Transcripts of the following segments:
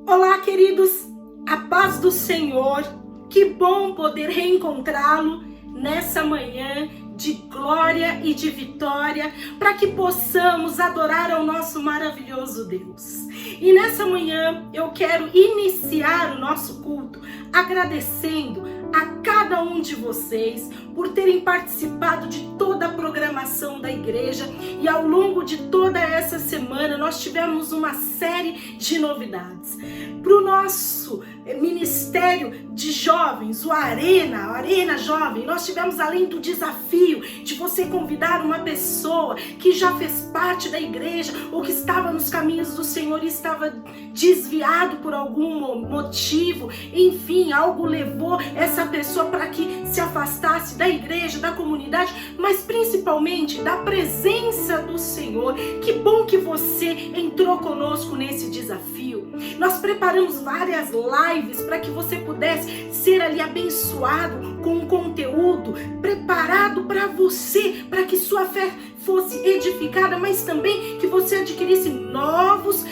Olá, queridos, a paz do Senhor, que bom poder reencontrá-lo nessa manhã de glória e de vitória, para que possamos adorar ao nosso maravilhoso Deus. E nessa manhã eu quero iniciar o nosso culto agradecendo a cada um de vocês por terem participado de toda a programação da igreja, e ao longo de toda essa semana nós tivemos uma série de novidades. Para o nosso ministério de jovens, o Arena Jovem, nós tivemos, além do desafio de você convidar uma pessoa que já fez parte da igreja ou que estava nos caminhos do Senhor e estava desviado por algum motivo, enfim, algo levou essa pessoa para que se afastasse da igreja, da comunidade, mas principalmente da presença do Senhor. Que bom que você entrou conosco nesse desafio. Nós preparamos várias lives para que você pudesse ser ali abençoado com um conteúdo preparado para você, para que sua fé fosse edificada, mas também que você adquirisse novos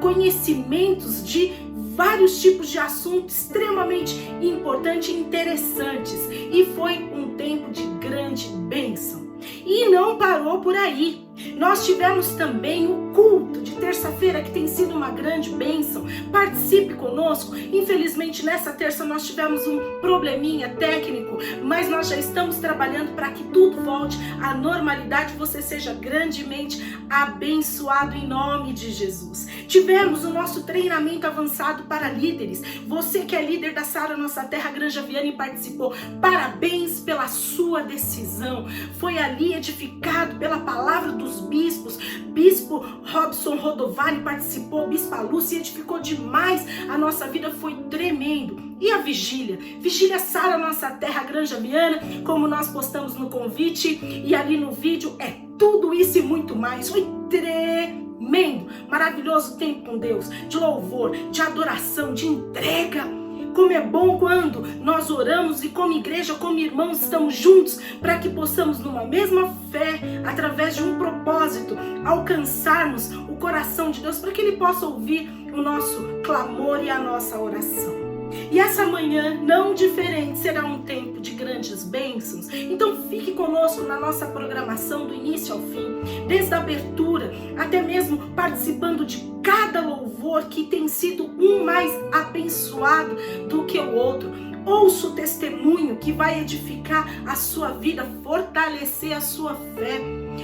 conhecimentos de vários tipos de assuntos extremamente importantes e interessantes. E foi um tempo de grande bênção. E não parou por aí. Nós tivemos também o culto de terça-feira, que tem sido uma grande bênção. Participe conosco. Infelizmente, nessa terça nós tivemos um probleminha técnico, mas nós já estamos trabalhando para que tudo volte à normalidade. Você seja grandemente abençoado em nome de Jesus. Tivemos o nosso treinamento avançado para líderes. Você que é líder da Sara Nossa Terra Granja Viana e participou, parabéns pela sua decisão. Foi ali edificado pela palavra dos bispos. Bispo Robson Rodovalho participou, Bispa Lúcia, edificou demais a nossa vida, foi tremendo. E a vigília Sara Nossa Terra Granja Viana, como nós postamos no convite e ali no vídeo, é tudo isso e muito mais. Foi tremendo, maravilhoso tempo com Deus, de louvor, de adoração, de entrega. Como é bom quando nós oramos e como igreja, como irmãos, estamos juntos para que possamos, numa mesma fé, através de um propósito, alcançarmos o coração de Deus, para que Ele possa ouvir o nosso clamor e a nossa oração. E essa manhã, não diferente, será um tempo de grandes bênçãos. Então fique conosco na nossa programação do início ao fim, desde a abertura, até mesmo participando de cada louvor, que tem sido um mais abençoado do que o outro. Ouça o testemunho que vai edificar a sua vida, fortalecer a sua fé.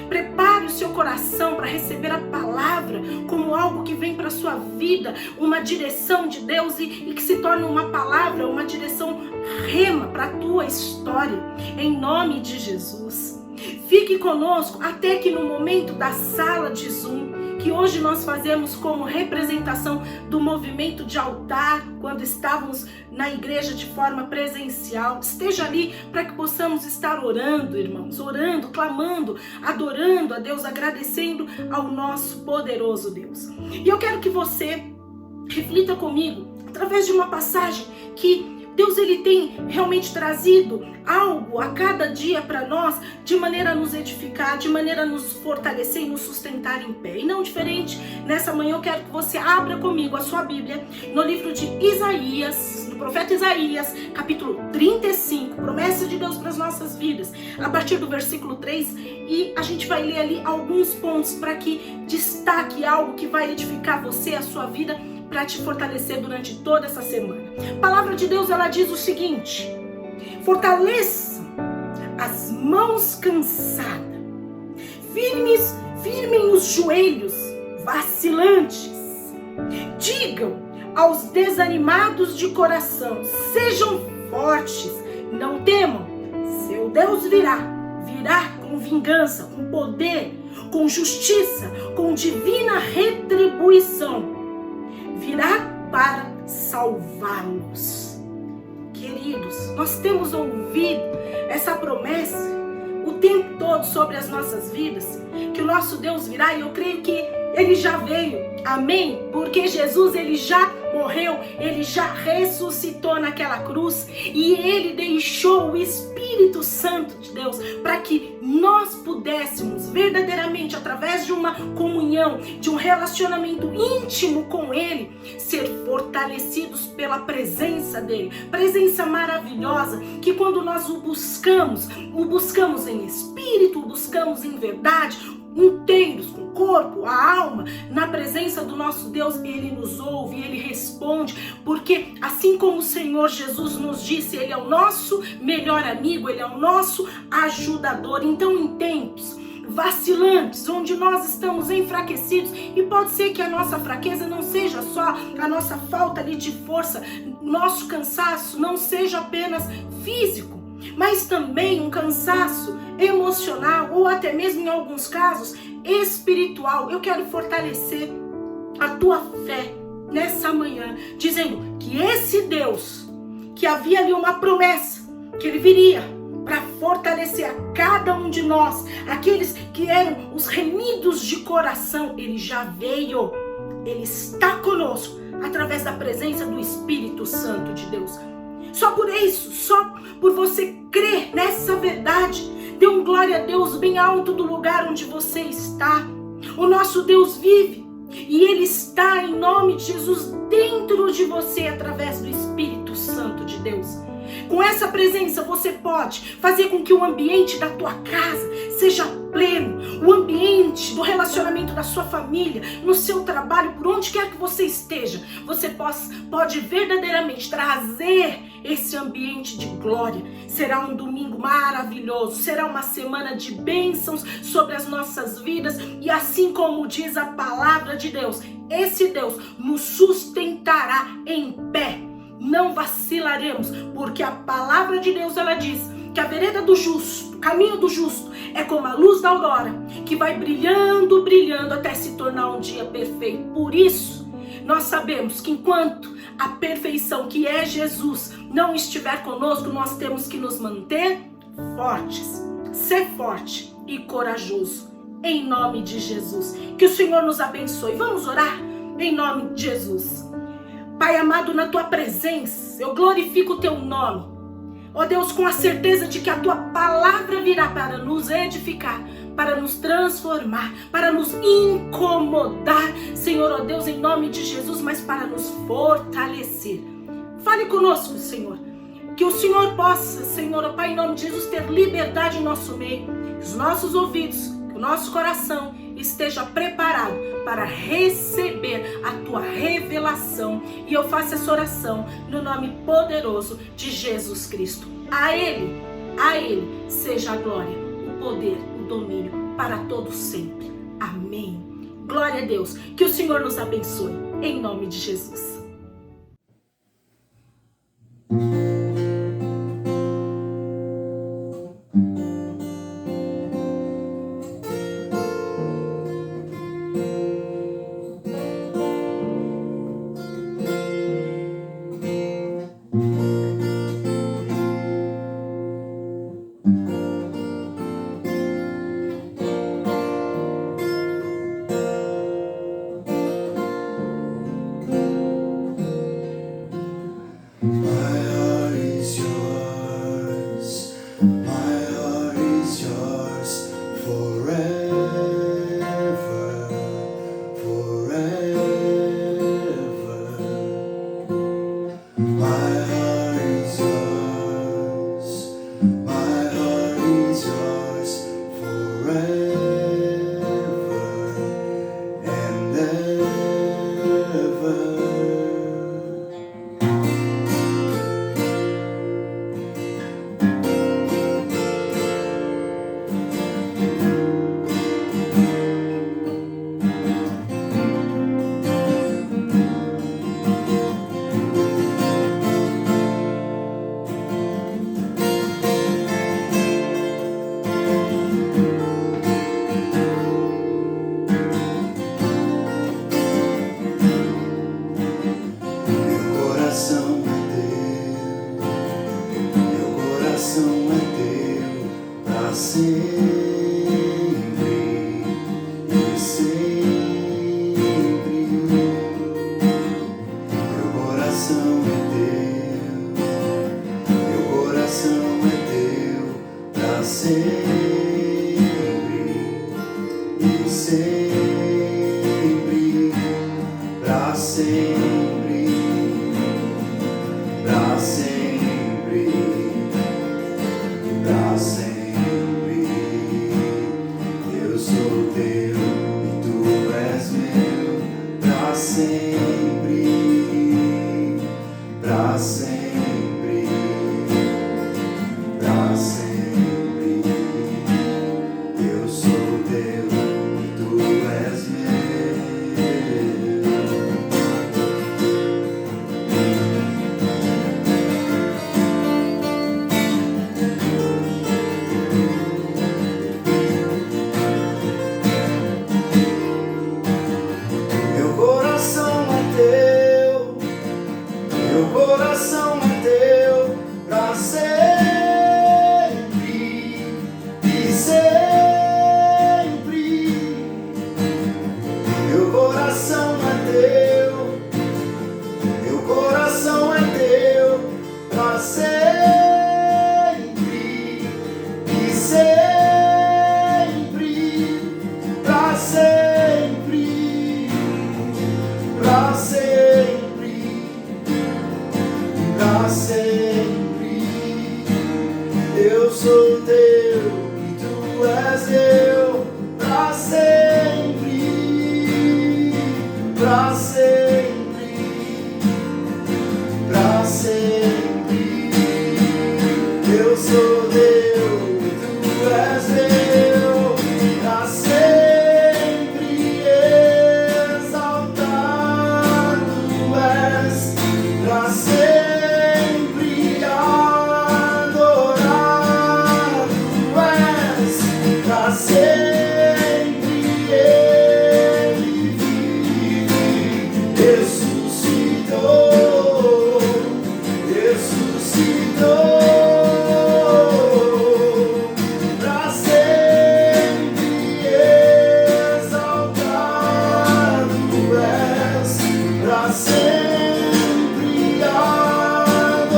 Prepare o seu coração para receber a palavra como algo que vem para a sua vida, uma direção de Deus e que se torna uma palavra, uma direção rema para a tua história, em nome de Jesus. Fique conosco até que no momento da sala de Zoom, que hoje nós fazemos como representação do movimento de altar, quando estávamos na igreja de forma presencial, esteja ali para que possamos estar orando, irmãos, orando, clamando, adorando a Deus, agradecendo ao nosso poderoso Deus. E eu quero que você reflita comigo, através de uma passagem que Deus, Ele tem realmente trazido algo a cada dia para nós, de maneira a nos edificar, de maneira a nos fortalecer e nos sustentar em pé. E não diferente, nessa manhã eu quero que você abra comigo a sua Bíblia no livro de Isaías, do profeta Isaías, capítulo 35, promessa de Deus para as nossas vidas, a partir do versículo 3, e a gente vai ler ali alguns pontos para que destaque algo que vai edificar você, a sua vida, para te fortalecer durante toda essa semana. A palavra de Deus, ela diz o seguinte: fortaleçam as mãos cansadas, firmem os joelhos vacilantes, digam aos desanimados de coração, sejam fortes, não temam, seu Deus virá com vingança, com poder, com justiça, com divina retribuição, virá para salvá-los. Queridos, nós temos ouvido essa promessa o tempo todo sobre as nossas vidas, que o nosso Deus virá, e eu creio que Ele já veio, amém? Porque Jesus, Ele já morreu, ele já ressuscitou naquela cruz e ele deixou o Espírito Santo de Deus para que nós pudéssemos verdadeiramente, através de uma comunhão, de um relacionamento íntimo com ele, ser fortalecidos pela presença dele. Presença maravilhosa que quando nós o buscamos em espírito, o buscamos em verdade, inteiros, com o corpo, a alma, na presença do nosso Deus, ele nos ouve, ele responde, porque assim como o Senhor Jesus nos disse, ele é o nosso melhor amigo, ele é o nosso ajudador. Então, em tempos vacilantes, onde nós estamos enfraquecidos, e pode ser que a nossa fraqueza não seja só a nossa falta ali de força, nosso cansaço não seja apenas físico, mas também um cansaço emocional ou até mesmo em alguns casos espiritual. Eu quero fortalecer a tua fé nessa manhã, dizendo que esse Deus, que havia ali uma promessa, que ele viria para fortalecer a cada um de nós, aqueles que eram os remidos de coração, ele já veio, ele está conosco através da presença do Espírito Santo de Deus. Só por isso, só por você crer nessa verdade, dê um glória a Deus bem alto do lugar onde você está. O nosso Deus vive e ele está em nome de Jesus dentro de você através do Espírito Santo de Deus. Com essa presença você pode fazer com que o ambiente da tua casa seja pleno, o ambiente do relacionamento da sua família, no seu trabalho, por onde quer que você esteja, você pode verdadeiramente trazer esse ambiente de glória. Será um domingo maravilhoso, será uma semana de bênçãos sobre as nossas vidas e assim como diz a palavra de Deus, esse Deus nos sustentará em pé. Não vacilaremos, porque a palavra de Deus, ela diz que a vereda do justo, o caminho do justo, é como a luz da aurora, que vai brilhando, brilhando até se tornar um dia perfeito. Por isso, nós sabemos que enquanto a perfeição que é Jesus não estiver conosco, nós temos que nos manter fortes, ser forte e corajoso, em nome de Jesus. Que o Senhor nos abençoe. Vamos orar em nome de Jesus. Pai amado, na tua presença, eu glorifico o teu nome. Ó Deus, com a certeza de que a tua palavra virá para nos edificar, para nos transformar, para nos incomodar, Senhor, ó Deus, em nome de Jesus, mas para nos fortalecer. Fale conosco, Senhor. Que o Senhor possa, Senhor, ó Pai, em nome de Jesus, ter liberdade em nosso meio. Que os nossos ouvidos, que o nosso coração esteja preparado para receber a tua revelação. E eu faço essa oração no nome poderoso de Jesus Cristo. A Ele seja a glória, o poder, o domínio para todos sempre. Amém. Glória a Deus. Que o Senhor nos abençoe. Em nome de Jesus. My heart sempre, pra sempre, pra sempre. Eu sou teu e tu és meu, pra sempre, pra sempre, pra sempre. Eu sou teu e tu és meu. Meu coração é teu, meu coração é teu, pra sempre e sempre. Meu coração é teu, meu coração é teu, pra sempre e sempre, pra sempre, pra sempre, pra sempre. Eu sou teu e tu és meu, pra sempre, pra sempre, pra sempre. Eu sou teu e tu és meu, pra sempre exaltado és, pra sempre adorado és, pra sempre ele vive, ressuscitou, ressuscitou. Pra sempre exaltado és, pra sempre adorado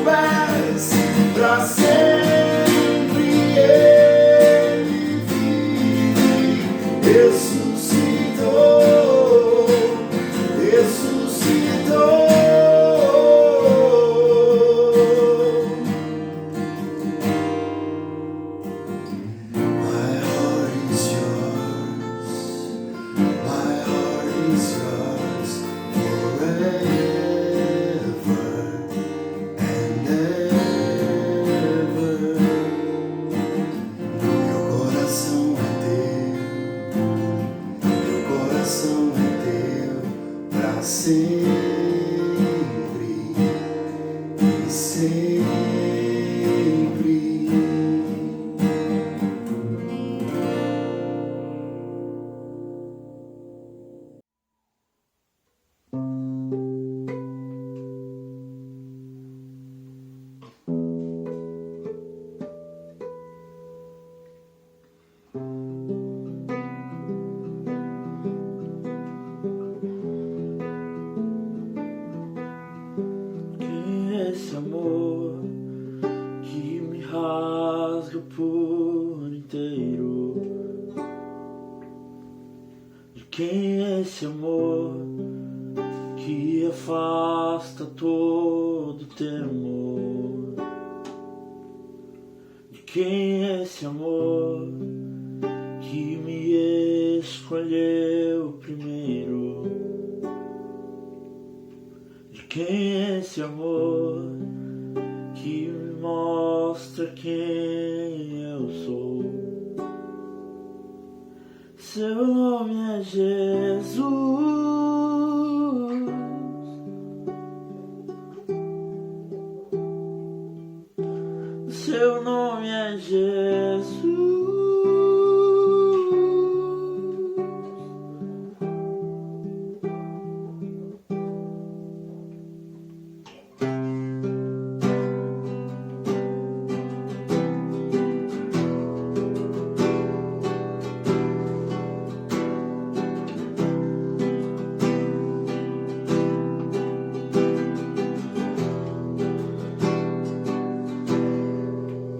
és, pra sempre ele vive, ressuscitou, ressuscitou. My heart is yours, my heart is yours, forever and ever. Meu coração é teu, pra sempre e sempre. Quem é esse amor que me rasga por inteiro? De quem é esse amor que afasta todo temor? De quem é esse amor que me escolheu primeiro? De quem é esse amor que me mostra quem eu sou? Seu nome é Jesus. Seu nome é Jesus.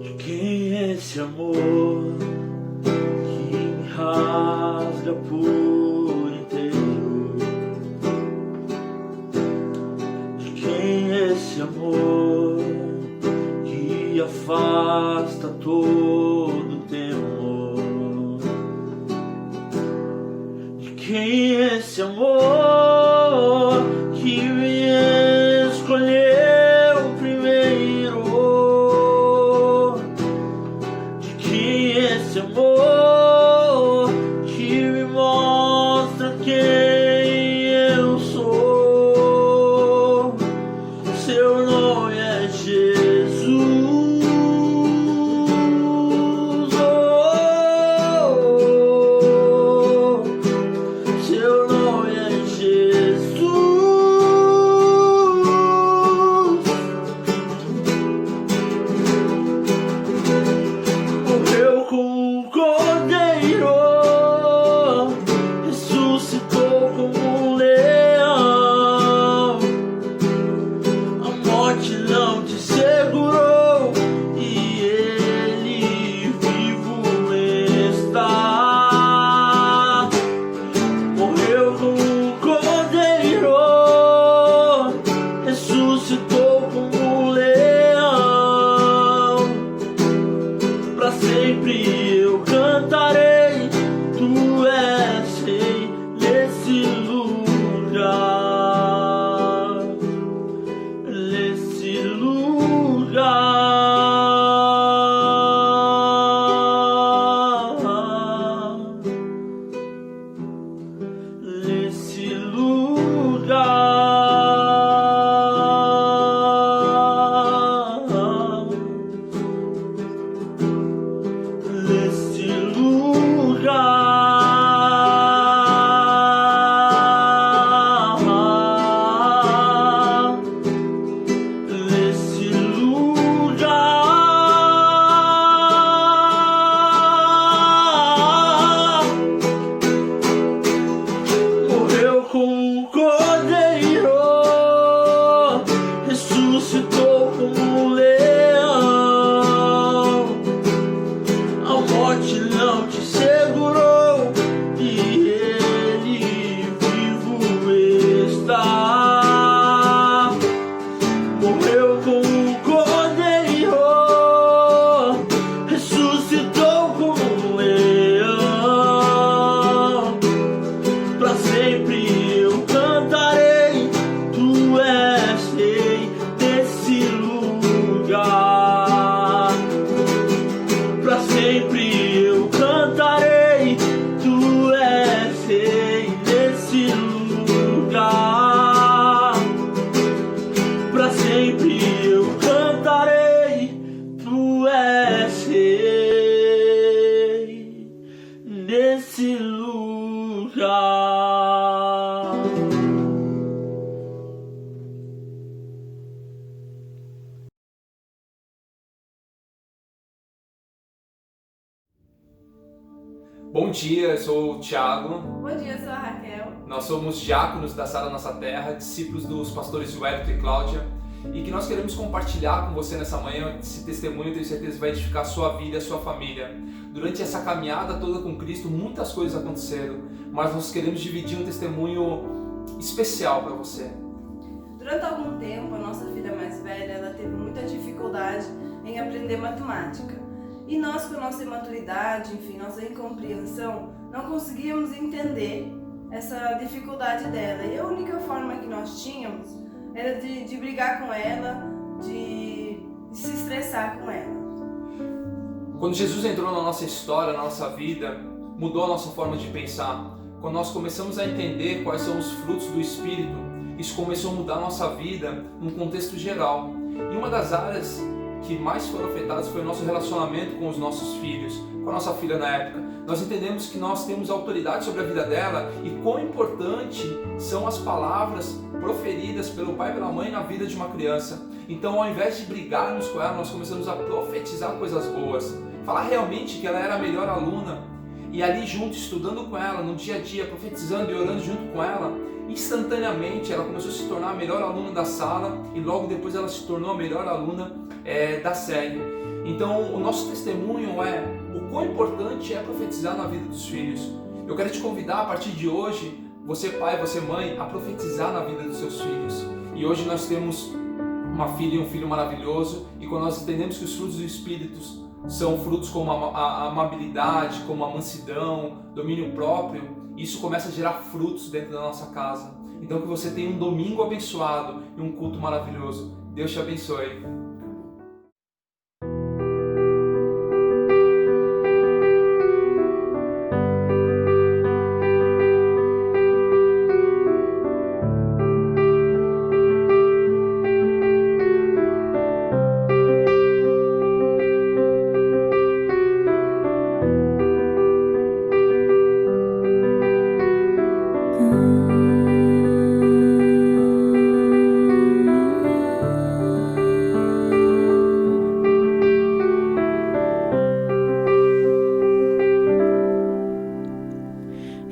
De quem é esse amor que me rasga por inteiro? todo temor. De quem é esse amor que me escolheu primeiro? De quem é esse amor que me mostra quem eu sou? Seu nome é Jesus. Seu nome é Jesus. Morreu como um cordeiro, ressuscitou como um leão. A morte não te segurou e ele vivo está. Morreu como um cordeiro, ressuscitou como um leão. Pra sempre eu cantarei, tu és rei nesse lugar, nesse lugar, nesse lugar, nesse lugar, nesse lugar. Morreu como um cordeiro, ressuscitou como um leão. A morte não te segurou e ele vivo está. Morreu como um cordeiro, ressuscitou como um leão. Pra sempre eu cantarei, tu és rei desse lugar. Pra sempre eu cantarei, tu és rei nesse lugar. Pra sempre eu cantarei, tu és rei nesse lugar. Bom dia, eu sou o Thiago. Bom dia, eu sou a Raquel. Nós somos diáconos da Sara Nossa Terra, discípulos dos pastores Wellington e Cláudia, e que nós queremos compartilhar com você nessa manhã esse testemunho. Tenho certeza que vai edificar a sua vida e a sua família. Durante essa caminhada toda com Cristo, muitas coisas aconteceram, mas nós queremos dividir um testemunho especial para você. Durante algum tempo, a nossa filha mais velha, ela teve muita dificuldade em aprender matemática. E nós, com a nossa imaturidade, enfim, nossa incompreensão, não conseguíamos entender essa dificuldade dela. E a única forma que nós tínhamos era de brigar com ela, de se estressar com ela. Quando Jesus entrou na nossa história, na nossa vida, mudou a nossa forma de pensar. Quando nós começamos a entender quais são os frutos do Espírito, isso começou a mudar a nossa vida num contexto geral. E uma das áreas que mais foram afetadas foi o nosso relacionamento com os nossos filhos, com a nossa filha na época. Nós entendemos que nós temos autoridade sobre a vida dela e quão importante são as palavras proferidas pelo pai e pela mãe na vida de uma criança. Então, ao invés de brigarmos com ela, nós começamos a profetizar coisas boas, falar realmente que ela era a melhor aluna, e ali junto, estudando com ela, no dia a dia, profetizando e orando junto com ela, instantaneamente ela começou a se tornar a melhor aluna da sala e logo depois ela se tornou a melhor aluna da série. Então, o nosso testemunho é o quão importante é profetizar na vida dos filhos. Eu quero te convidar a partir de hoje, você pai, você mãe, a profetizar na vida dos seus filhos. E hoje nós temos uma filha e um filho maravilhoso, e quando nós entendemos que os frutos do Espírito são frutos como a amabilidade, como a mansidão, domínio próprio, isso começa a gerar frutos dentro da nossa casa. Então que você tenha um domingo abençoado e um culto maravilhoso. Deus te abençoe.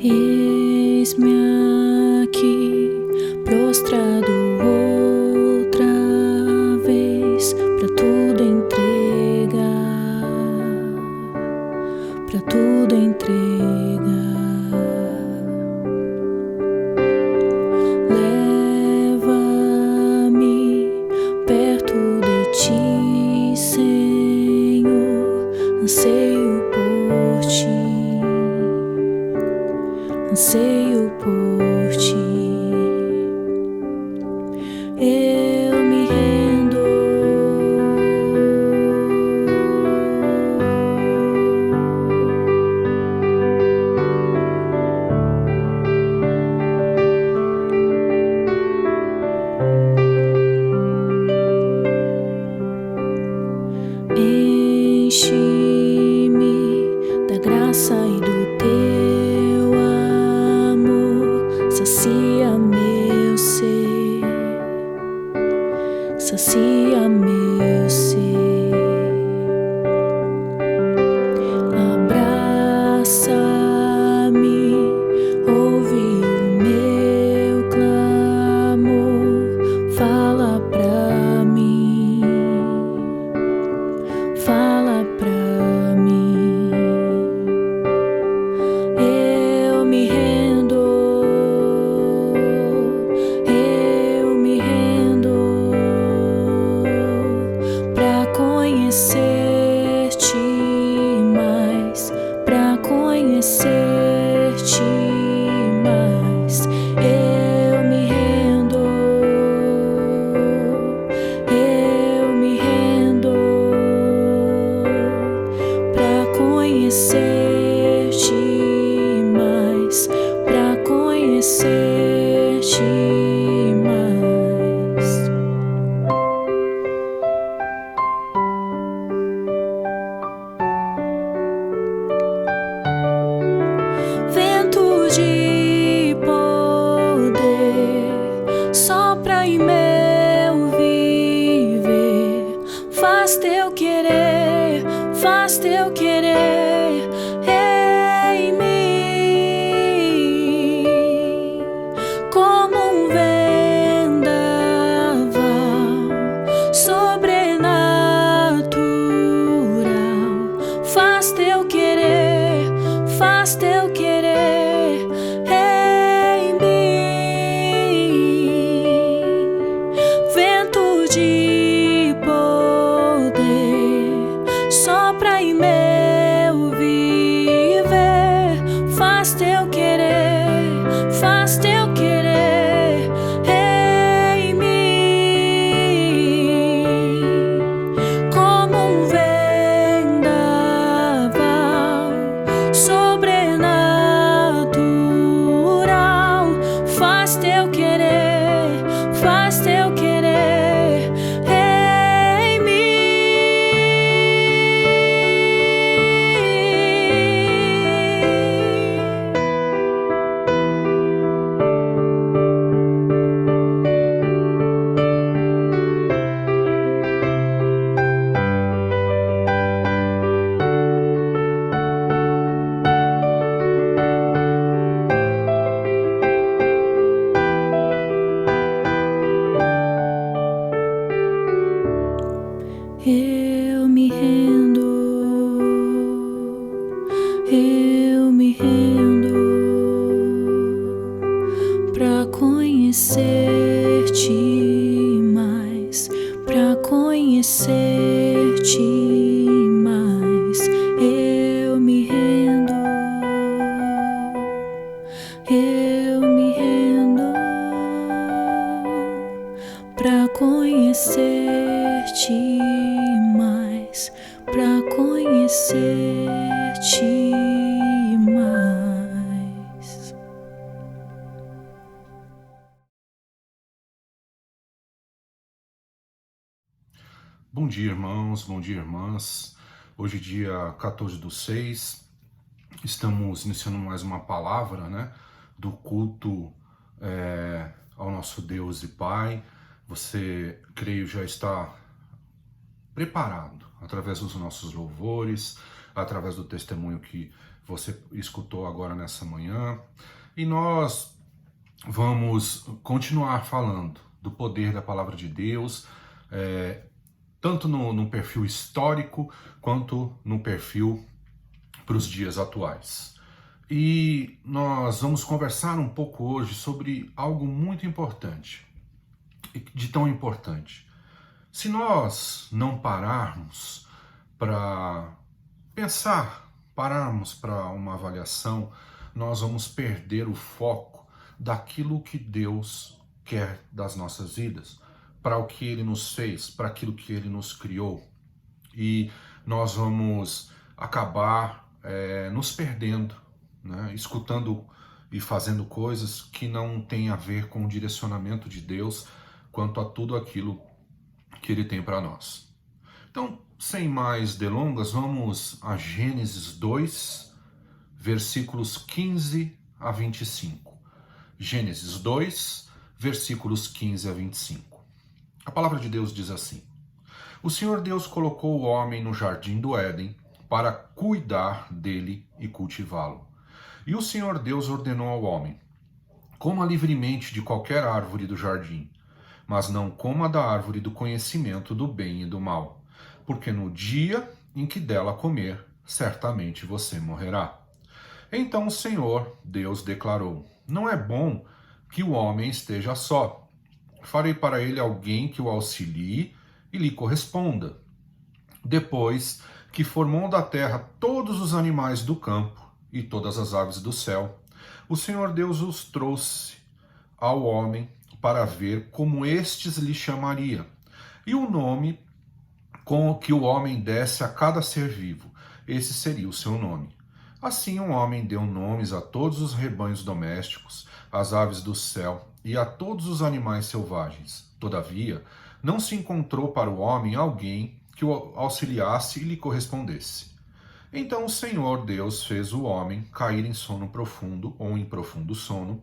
Eis-me aqui, prostrado outra vez, pra tudo entregar, pra tudo entregar. Leva-me perto de ti, Senhor, anseio por ti. Anseio por ti, eu me rendo. Enche-me da graça e do teu amor, sacia meu ser, sacia meu ser. Abraça-me, ouve o meu clamor, fala pra mim, fala pra mim. Eu me rendo, eu me rendo pra conhecer-te mais, pra conhecer-te mais. Eu me rendo, eu me rendo pra conhecer-te mais, pra conhecer-te mais. Vento de poder sopra em meu viver, faz teu querer, faz teu querer em mim, como um vendaval sobrenatural. Faz teu querer, faz teu querer em mim. Vento de poder sopra em meu viver, faz teu querer, faz teu querer em mim, como um vendaval sobrenatural. Faz teu querer, faz teu querer em mim. Eu me rendo, eu me rendo pra conhecer-te mais, pra conhecer-te mais. conhecer-te mais, pra conhecer-te mais. Bom dia, irmãos, bom dia, irmãs. Hoje, dia 14/6, estamos iniciando mais uma palavra, né, do culto ao nosso Deus e Pai. Você, creio, já está preparado através dos nossos louvores, através do testemunho que você escutou agora nessa manhã. E nós vamos continuar falando do poder da palavra de Deus, tanto no perfil histórico quanto no perfil para os dias atuais. E nós vamos conversar um pouco hoje sobre algo muito importante, de tão importante. Se nós não pararmos para pensar, pararmos para uma avaliação, nós vamos perder o foco daquilo que Deus quer das nossas vidas, para o que Ele nos fez, para aquilo que Ele nos criou. E nós vamos acabar nos perdendo, né? Escutando e fazendo coisas que não têm a ver com o direcionamento de Deus quanto a tudo aquilo que Ele tem para nós. Então, sem mais delongas, vamos a Gênesis 2, versículos 15 a 25. Gênesis 2, versículos 15 a 25. A palavra de Deus diz assim: O Senhor Deus colocou o homem no jardim do Éden para cuidar dele e cultivá-lo. E o Senhor Deus ordenou ao homem: Coma livremente de qualquer árvore do jardim, mas não coma da árvore do conhecimento do bem e do mal, porque no dia em que dela comer, certamente você morrerá. Então o Senhor Deus declarou: Não é bom que o homem esteja só. Farei para ele alguém que o auxilie e lhe corresponda. Depois que formou da terra todos os animais do campo e todas as aves do céu, o Senhor Deus os trouxe ao homem para ver como estes lhe chamaria, e o nome com que o homem desse a cada ser vivo, esse seria o seu nome. Assim o homem deu nomes a todos os rebanhos domésticos, às aves do céu e a todos os animais selvagens. Todavia, não se encontrou para o homem alguém que o auxiliasse e lhe correspondesse. Então o Senhor Deus fez o homem cair em sono profundo ou em profundo sono,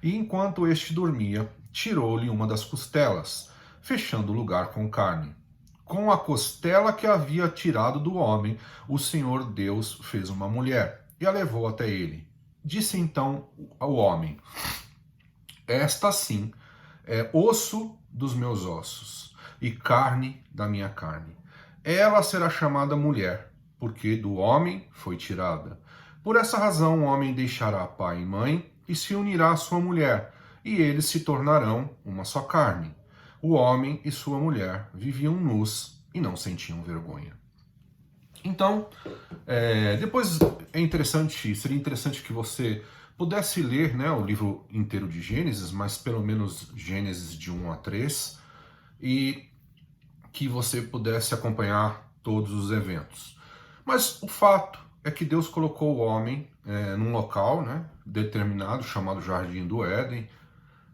e enquanto este dormia, tirou-lhe uma das costelas, fechando o lugar com carne. Com a costela que havia tirado do homem, o Senhor Deus fez uma mulher e a levou até ele. Disse então ao homem: Esta sim é osso dos meus ossos e carne da minha carne. Ela será chamada mulher, porque do homem foi tirada. Por essa razão o homem deixará pai e mãe e se unirá à sua mulher, e eles se tornarão uma só carne. O homem e sua mulher viviam nus e não sentiam vergonha. Então, depois seria interessante que você pudesse ler, né, o livro inteiro de Gênesis, mas pelo menos Gênesis de 1 a 3, e que você pudesse acompanhar todos os eventos. Mas o fato é que Deus colocou o homem num local, né, determinado, chamado Jardim do Éden,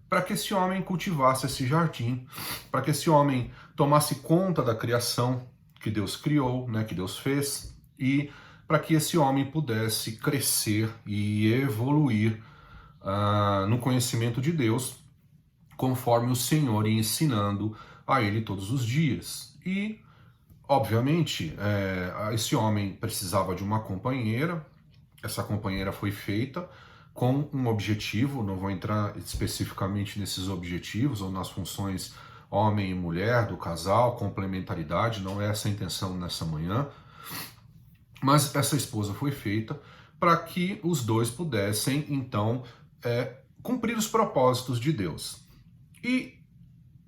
para que esse homem cultivasse esse jardim, para que esse homem tomasse conta da criação que Deus criou, né, que Deus fez, e para que esse homem pudesse crescer e evoluir no conhecimento de Deus, conforme o Senhor ia ensinando a ele todos os dias. E, obviamente, esse homem precisava de uma companheira. Essa companheira foi feita com um objetivo, não vou entrar especificamente nesses objetivos ou nas funções homem e mulher do casal, complementaridade, não é essa a intenção nessa manhã, mas essa esposa foi feita para que os dois pudessem, então, cumprir os propósitos de Deus. E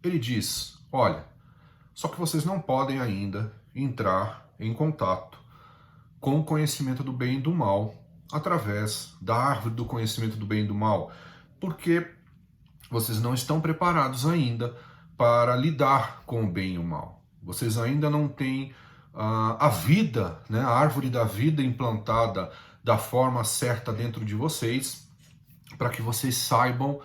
ele diz: olha, só que vocês não podem ainda entrar em contato com o conhecimento do bem e do mal através da árvore do conhecimento do bem e do mal, porque vocês não estão preparados ainda para lidar com o bem e o mal. Vocês ainda não têm a vida, né, a árvore da vida implantada da forma certa dentro de vocês, para que vocês saibam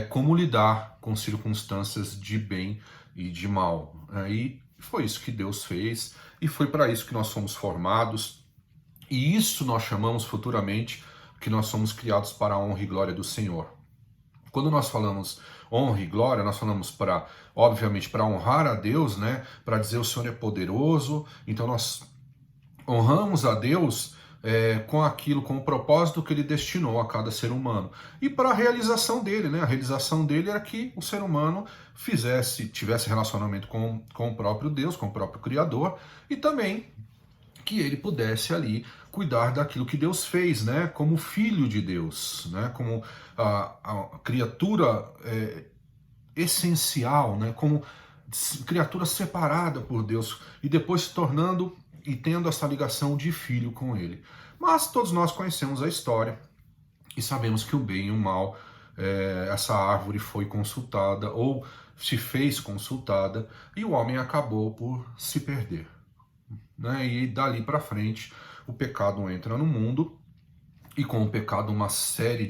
como lidar com circunstâncias de bem e de mal. E foi isso que Deus fez, e foi para isso que nós fomos formados, e isso nós chamamos futuramente que nós somos criados para a honra e glória do Senhor. Quando nós falamos honra e glória, nós falamos obviamente, para honrar a Deus, né? Para dizer o Senhor é poderoso. Então nós honramos a Deus com aquilo, com o propósito que Ele destinou a cada ser humano. E para a realização dele, né? A realização dele era que o ser humano tivesse relacionamento com o próprio Deus, com o próprio Criador, e também que ele pudesse ali cuidar daquilo que Deus fez, né? Como filho de Deus, né? Como a criatura essencial, né? Como criatura separada por Deus, e depois se tornando e tendo essa ligação de filho com ele. Mas todos nós conhecemos a história e sabemos que o bem e o mal, essa árvore foi consultada, ou se fez consultada, e o homem acabou por se perder, né? E dali para frente o pecado entra no mundo, e com o pecado uma série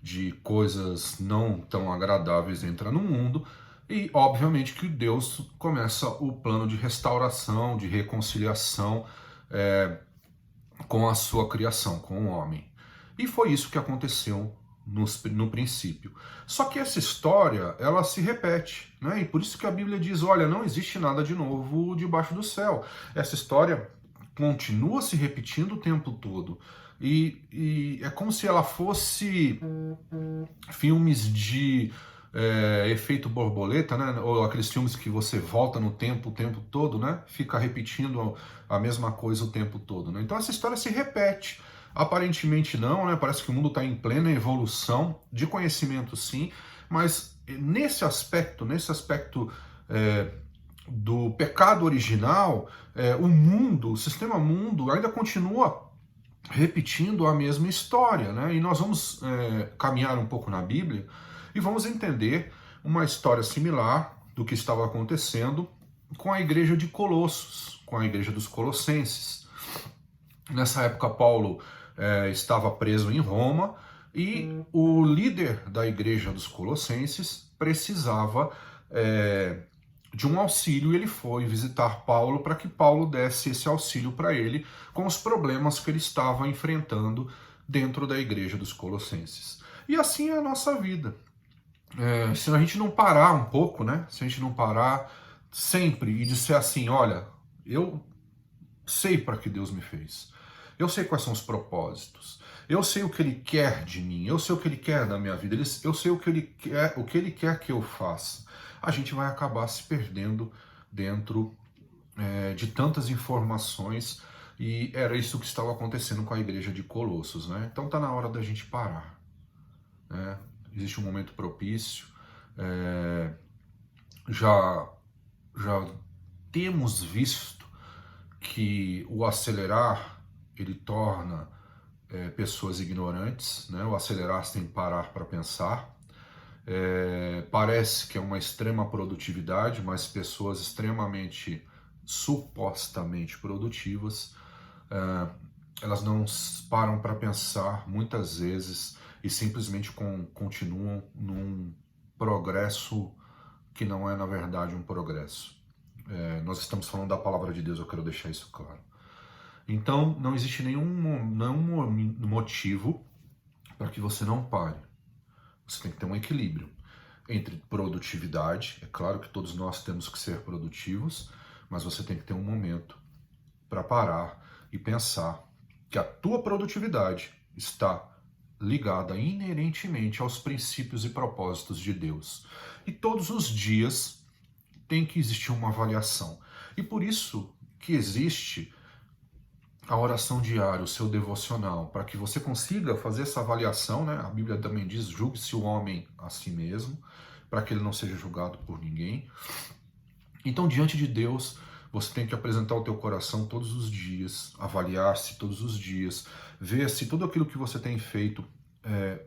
de coisas não tão agradáveis entra no mundo, e obviamente que Deus começa o plano de restauração, de reconciliação com a sua criação, com o homem. E foi isso que aconteceu no princípio. Só que essa história, ela se repete, né? E por isso que a Bíblia diz, olha, não existe nada de novo debaixo do céu. Essa história continua se repetindo o tempo todo. E é como se ela fosse filmes de efeito borboleta, né? Ou aqueles filmes que você volta no tempo o tempo todo, né? Fica repetindo a mesma coisa o tempo todo, né? Então essa história se repete. Aparentemente não, né? Parece que o mundo está em plena evolução de conhecimento, sim, mas nesse aspecto do pecado original, o sistema mundo ainda continua repetindo a mesma história, né? E nós vamos caminhar um pouco na Bíblia e vamos entender uma história similar do que estava acontecendo com a igreja de Colossos, com a igreja dos Colossenses. Nessa época, Paulo estava preso em Roma, e o líder da igreja dos Colossenses precisava de um auxílio, e ele foi visitar Paulo para que Paulo desse esse auxílio para ele com os problemas que ele estava enfrentando dentro da igreja dos Colossenses. E assim é a nossa vida. Se a gente não parar um pouco, né? Se a gente não parar sempre e disser assim, olha, eu sei para que Deus me fez. Eu sei quais são os propósitos. Eu sei o que Ele quer de mim. Eu sei o que Ele quer da minha vida. Eu sei o que Ele quer que eu faça. A gente vai acabar se perdendo dentro de tantas informações, e era isso que estava acontecendo com a igreja de Colossos, né? Então está na hora da gente parar, né? Existe um momento propício. Já temos visto que o acelerar ele torna pessoas ignorantes, né? O acelerar sem parar para pensar. Parece que é uma extrema produtividade, mas pessoas extremamente, supostamente produtivas, elas não param para pensar muitas vezes e simplesmente continuam num progresso que não é, na verdade, um progresso. Nós estamos falando da palavra de Deus, eu quero deixar isso claro. Então, não existe nenhum motivo para que você não pare. Você tem que ter um equilíbrio entre produtividade. É claro que todos nós temos que ser produtivos, mas você tem que ter um momento para parar e pensar que a tua produtividade está ligada inerentemente aos princípios e propósitos de Deus. E todos os dias tem que existir uma avaliação. E por isso que existe a oração diária, o seu devocional, para que você consiga fazer essa avaliação, né? A Bíblia também diz, julgue-se o homem a si mesmo, para que ele não seja julgado por ninguém. Então, diante de Deus, você tem que apresentar o teu coração todos os dias, avaliar-se todos os dias, ver se tudo aquilo que você tem feito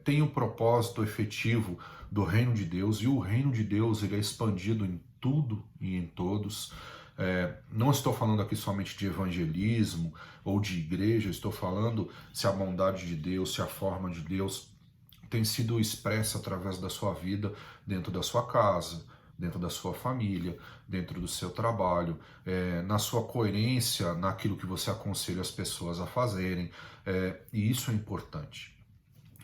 tem um propósito efetivo do reino de Deus, e o reino de Deus ele é expandido em tudo e em todos. Não estou falando aqui somente de evangelismo ou de igreja, estou falando se a bondade de Deus, se a forma de Deus tem sido expressa através da sua vida, dentro da sua casa, dentro da sua família, dentro do seu trabalho, na sua coerência naquilo que você aconselha as pessoas a fazerem, e isso é importante.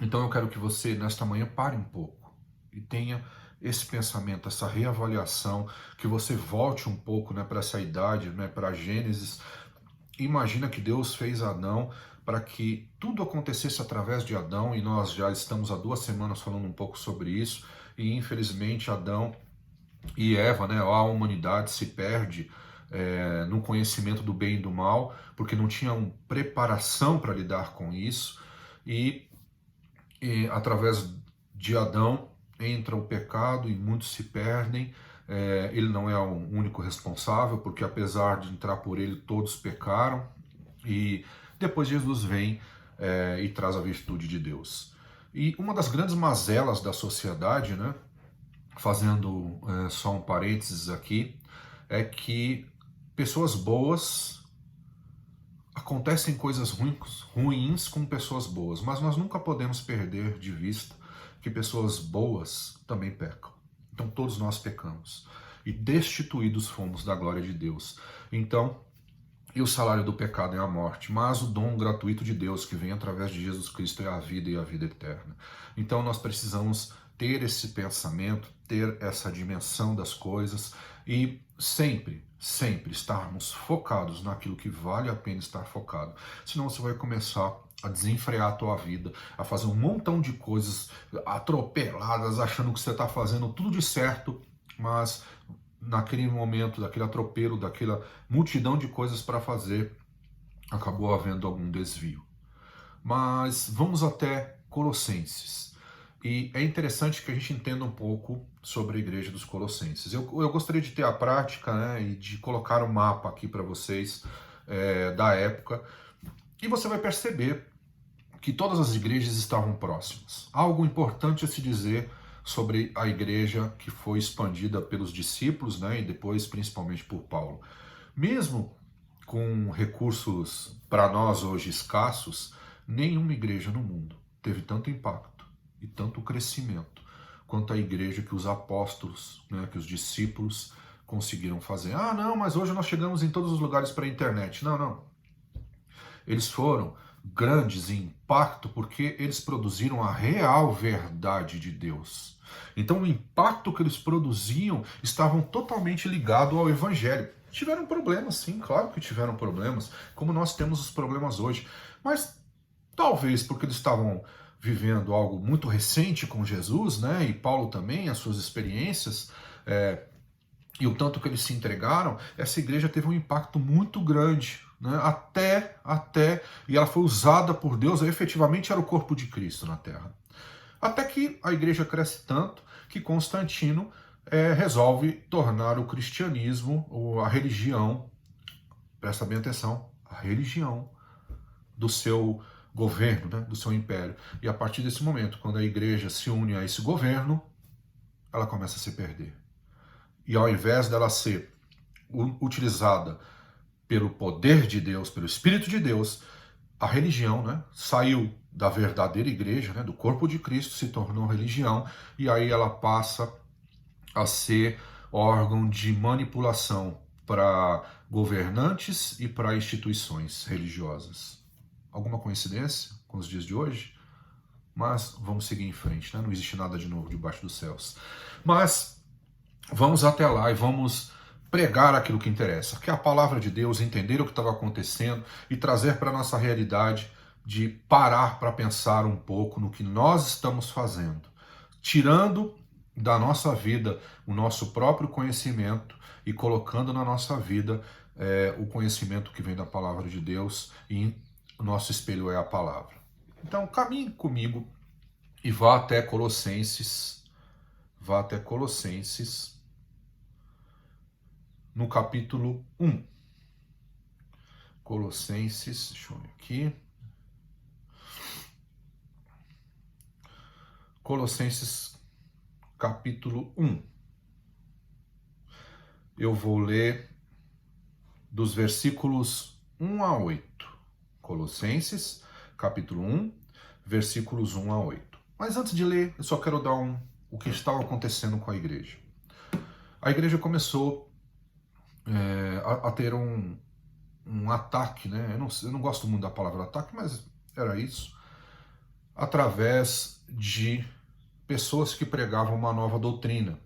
Então eu quero que você, nesta manhã, pare um pouco e tenha esse pensamento, essa reavaliação, que você volte um pouco, para essa idade, para Gênesis. Imagina que Deus fez Adão para que tudo acontecesse através de Adão, e nós já estamos há 2 semanas falando um pouco sobre isso, e infelizmente Adão e Eva, a humanidade se perde no conhecimento do bem e do mal, porque não tinham preparação para lidar com isso, e através de Adão entra o pecado e muitos se perdem. Ele não é o único responsável, porque apesar de entrar por ele, todos pecaram, e depois Jesus vem e traz a virtude de Deus. E uma das grandes mazelas da sociedade, fazendo só um parênteses aqui, é que pessoas boas, acontecem coisas ruins com pessoas boas, mas nós nunca podemos perder de vista que pessoas boas também pecam. Então todos nós pecamos e destituídos fomos da glória de Deus. Então, e o salário do pecado é a morte, mas o dom gratuito de Deus que vem através de Jesus Cristo é a vida e a vida eterna. Então nós precisamos ter esse pensamento, ter essa dimensão das coisas e sempre estarmos focados naquilo que vale a pena estar focado. Senão você vai começar a desenfrear a tua vida, a fazer um montão de coisas atropeladas, achando que você está fazendo tudo de certo, mas naquele momento, daquele atropelo, daquela multidão de coisas para fazer, acabou havendo algum desvio. Mas vamos até Colossenses. E é interessante que a gente entenda um pouco sobre a igreja dos Colossenses. Eu gostaria de ter a prática, e de colocar um mapa aqui para vocês da época, e você vai perceber que todas as igrejas estavam próximas. Algo importante a se dizer sobre a igreja que foi expandida pelos discípulos, e depois principalmente por Paulo. Mesmo com recursos para nós hoje escassos, nenhuma igreja no mundo teve tanto impacto e tanto crescimento quanto a igreja que os apóstolos, que os discípulos conseguiram fazer. Não, mas hoje nós chegamos em todos os lugares para a internet. Não. Eles foram grandes em impacto porque eles produziram a real verdade de Deus. Então o impacto que eles produziam estavam totalmente ligado ao evangelho. Tiveram problemas, sim, claro que tiveram problemas, como nós temos os problemas hoje, mas talvez porque eles estavam vivendo algo muito recente com Jesus, e Paulo também, as suas experiências, e o tanto que eles se entregaram, essa igreja teve um impacto muito grande, até, e ela foi usada por Deus, efetivamente era o corpo de Cristo na Terra. Até que a igreja cresce tanto que Constantino resolve tornar o cristianismo, ou a religião, presta bem atenção, a religião do seu governo, do seu império. E a partir desse momento, quando a igreja se une a esse governo, ela começa a se perder. E ao invés dela ser utilizada pelo poder de Deus, pelo Espírito de Deus, a religião saiu da verdadeira igreja, do corpo de Cristo, se tornou religião, e aí ela passa a ser órgão de manipulação para governantes e para instituições religiosas. Alguma coincidência com os dias de hoje? Mas vamos seguir em frente, não existe nada de novo debaixo dos céus. Mas vamos até lá e vamos pregar aquilo que interessa, que é a palavra de Deus, entender o que estava acontecendo e trazer para a nossa realidade, de parar para pensar um pouco no que nós estamos fazendo, tirando da nossa vida o nosso próprio conhecimento e colocando na nossa vida o conhecimento que vem da palavra de Deus, e o nosso espelho é a palavra. Então caminhe comigo e vá até Colossenses, no capítulo 1. Colossenses, deixa eu ver aqui. Colossenses capítulo 1. Eu vou ler dos versículos 1 a 8. Colossenses capítulo 1, versículos 1 a 8. Mas antes de ler, eu só quero dar o que estava acontecendo com a igreja. A igreja começou a ter um ataque, né? Eu não gosto muito da palavra ataque, mas era isso, através de pessoas que pregavam uma nova doutrina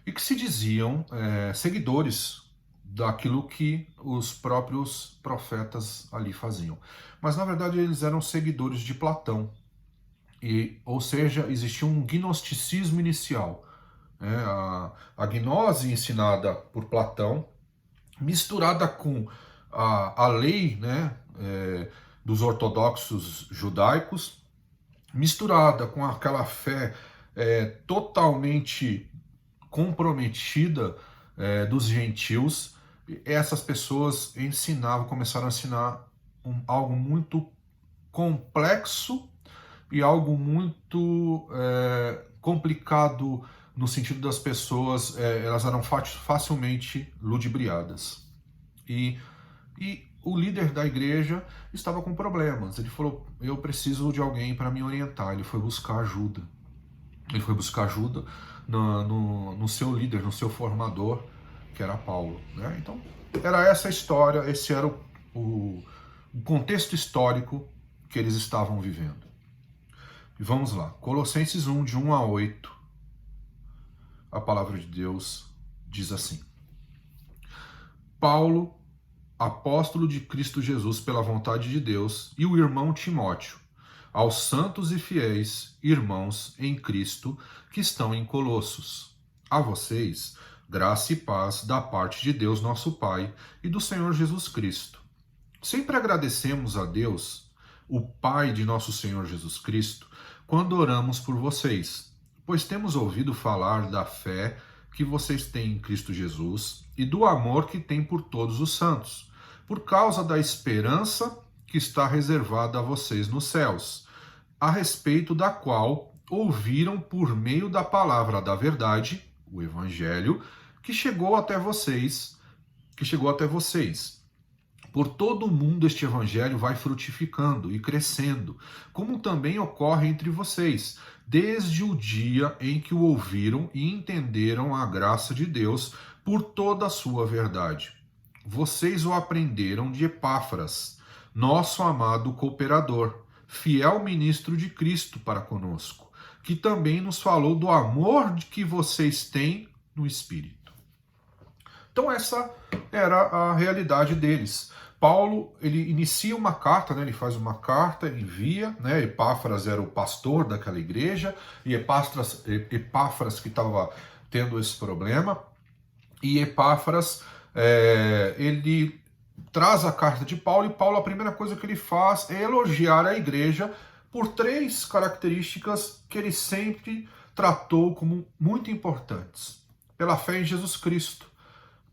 e que se diziam seguidores daquilo que os próprios profetas ali faziam. Mas na verdade eles eram seguidores de Platão, ou seja, existia um gnosticismo inicial. A gnose ensinada por Platão, misturada com a lei, né, dos ortodoxos judaicos, misturada com aquela fé totalmente comprometida dos gentios. Essas pessoas começaram a ensinar algo muito complexo e algo muito complicado, no sentido das pessoas, elas eram facilmente ludibriadas. E o líder da igreja estava com problemas. Ele falou, eu preciso de alguém para me orientar. Ele foi buscar ajuda. Ele foi buscar ajuda no seu líder, no seu formador, que era Paulo, né? Então, era essa a história, esse era o contexto histórico que eles estavam vivendo. E vamos lá, Colossenses 1, de 1 a 8, a palavra de Deus diz assim: Paulo, apóstolo de Cristo Jesus pela vontade de Deus, e o irmão Timóteo, aos santos e fiéis irmãos em Cristo que estão em Colossos. A vocês, graça e paz da parte de Deus nosso Pai e do Senhor Jesus Cristo. Sempre agradecemos a Deus, o Pai de nosso Senhor Jesus Cristo, quando oramos por vocês, pois temos ouvido falar da fé que vocês têm em Cristo Jesus e do amor que têm por todos os santos, por causa da esperança que está reservada a vocês nos céus, a respeito da qual ouviram por meio da palavra da verdade, o Evangelho, que chegou até vocês. Por todo o mundo este Evangelho vai frutificando e crescendo, como também ocorre entre vocês, desde o dia em que o ouviram e entenderam a graça de Deus por toda a sua verdade. Vocês o aprenderam de Epáfras, nosso amado cooperador, fiel ministro de Cristo para conosco, que também nos falou do amor que vocês têm no Espírito. Então essa era a realidade deles. Paulo, ele inicia uma carta, né? Ele faz uma carta, envia, né? Epáfras era o pastor daquela igreja, e Epáfras que estava tendo esse problema, e Epáfras, ele traz a carta de Paulo, e Paulo, a primeira coisa que ele faz é elogiar a igreja por 3 características que ele sempre tratou como muito importantes: pela fé em Jesus Cristo,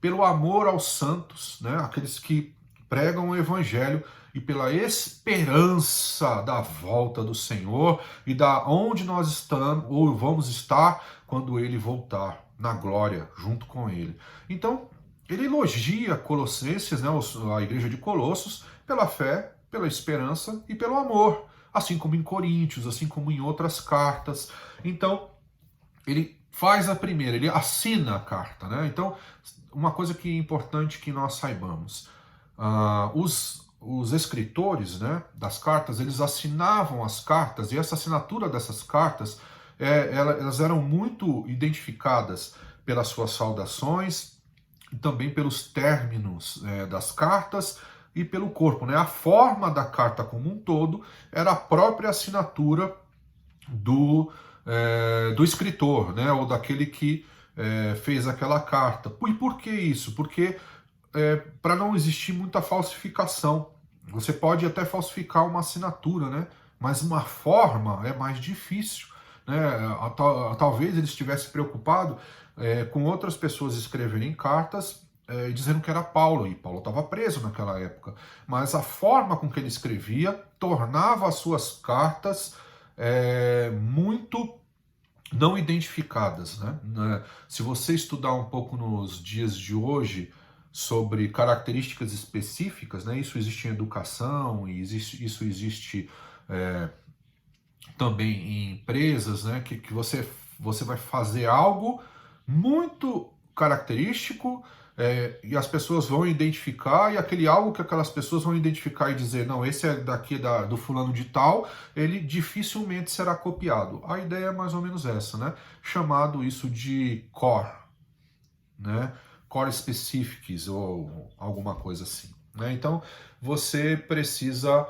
pelo amor aos santos, né, aqueles que pregam o Evangelho, e pela esperança da volta do Senhor e da onde nós estamos ou vamos estar quando Ele voltar na glória junto com Ele. Então, ele elogia Colossenses, né, a igreja de Colossos, pela fé, pela esperança e pelo amor, assim como em Coríntios, assim como em outras cartas. Então, ele faz a primeira, ele assina a carta, né? Então, uma coisa que é importante que nós saibamos, os escritores, né, das cartas, eles assinavam as cartas, e essa assinatura dessas cartas, elas eram muito identificadas pelas suas saudações, e também pelos términos das cartas e pelo corpo, né? A forma da carta como um todo era a própria assinatura do escritor, né? Ou daquele que fez aquela carta. E por que isso? Porque para não existir muita falsificação. Você pode até falsificar uma assinatura, né? Mas uma forma é mais difícil, né? Talvez ele estivesse preocupado com outras pessoas escreverem cartas dizendo que era Paulo, e Paulo estava preso naquela época. Mas a forma com que ele escrevia tornava as suas cartas muito não identificadas, né? Se você estudar um pouco nos dias de hoje sobre características específicas, né? Isso existe em educação, e isso existe também em empresas, né? Que você vai fazer algo muito característico, e as pessoas vão identificar, e aquele algo que aquelas pessoas vão identificar e dizer, não, esse é daqui do fulano de tal, ele dificilmente será copiado. A ideia é mais ou menos essa, né? Chamado isso de core, né? Core specifics ou alguma coisa assim, né? Então você precisa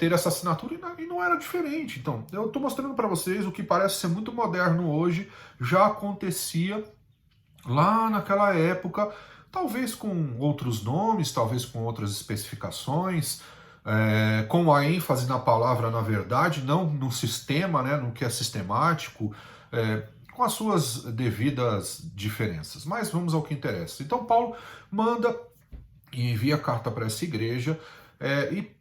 ter essa assinatura, e não era diferente. Então eu estou mostrando para vocês o que parece ser muito moderno hoje, já acontecia lá naquela época, talvez com outros nomes, talvez com outras especificações, com a ênfase na palavra, na verdade, não no sistema, né, no que é sistemático, com as suas devidas diferenças. Mas vamos ao que interessa. Então Paulo manda e envia carta para essa igreja,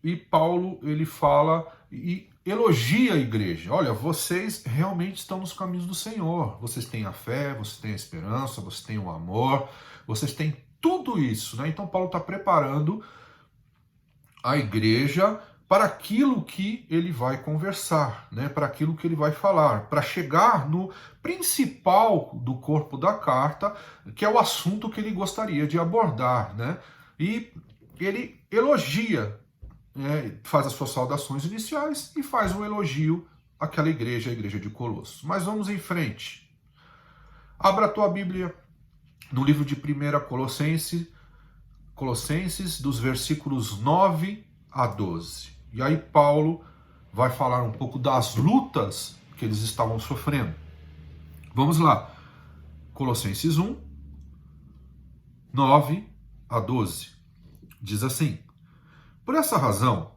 e Paulo ele fala e elogia a igreja. Olha, vocês realmente estão nos caminhos do Senhor. Vocês têm a fé, vocês têm a esperança, vocês têm o amor, vocês têm tudo isso, né? Então Paulo está preparando a igreja para aquilo que ele vai conversar, né? Para aquilo que ele vai falar, para chegar no principal do corpo da carta, que é o assunto que ele gostaria de abordar, né? E ele elogia, faz as suas saudações iniciais e faz um elogio àquela igreja, a igreja de Colossos. Mas vamos em frente. Abra a tua Bíblia no livro de 1 Colossenses, dos versículos 9 a 12. E aí Paulo vai falar um pouco das lutas que eles estavam sofrendo. Vamos lá. Colossenses 1, 9 a 12. Diz assim: por essa razão,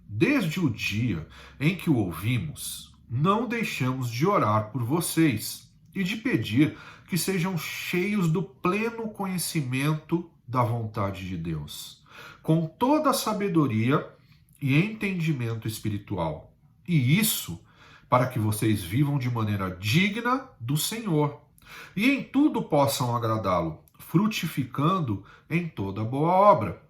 desde o dia em que o ouvimos, não deixamos de orar por vocês e de pedir que sejam cheios do pleno conhecimento da vontade de Deus, com toda a sabedoria e entendimento espiritual. E isso para que vocês vivam de maneira digna do Senhor e em tudo possam agradá-lo, frutificando em toda boa obra,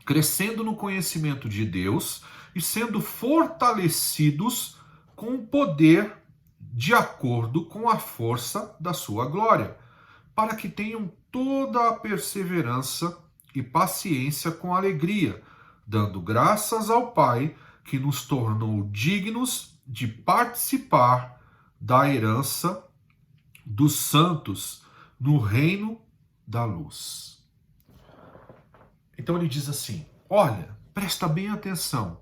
crescendo no conhecimento de Deus e sendo fortalecidos com o poder de acordo com a força da sua glória, para que tenham toda a perseverança e paciência com alegria, dando graças ao Pai que nos tornou dignos de participar da herança dos santos no reino da luz. Então ele diz assim: olha, presta bem atenção,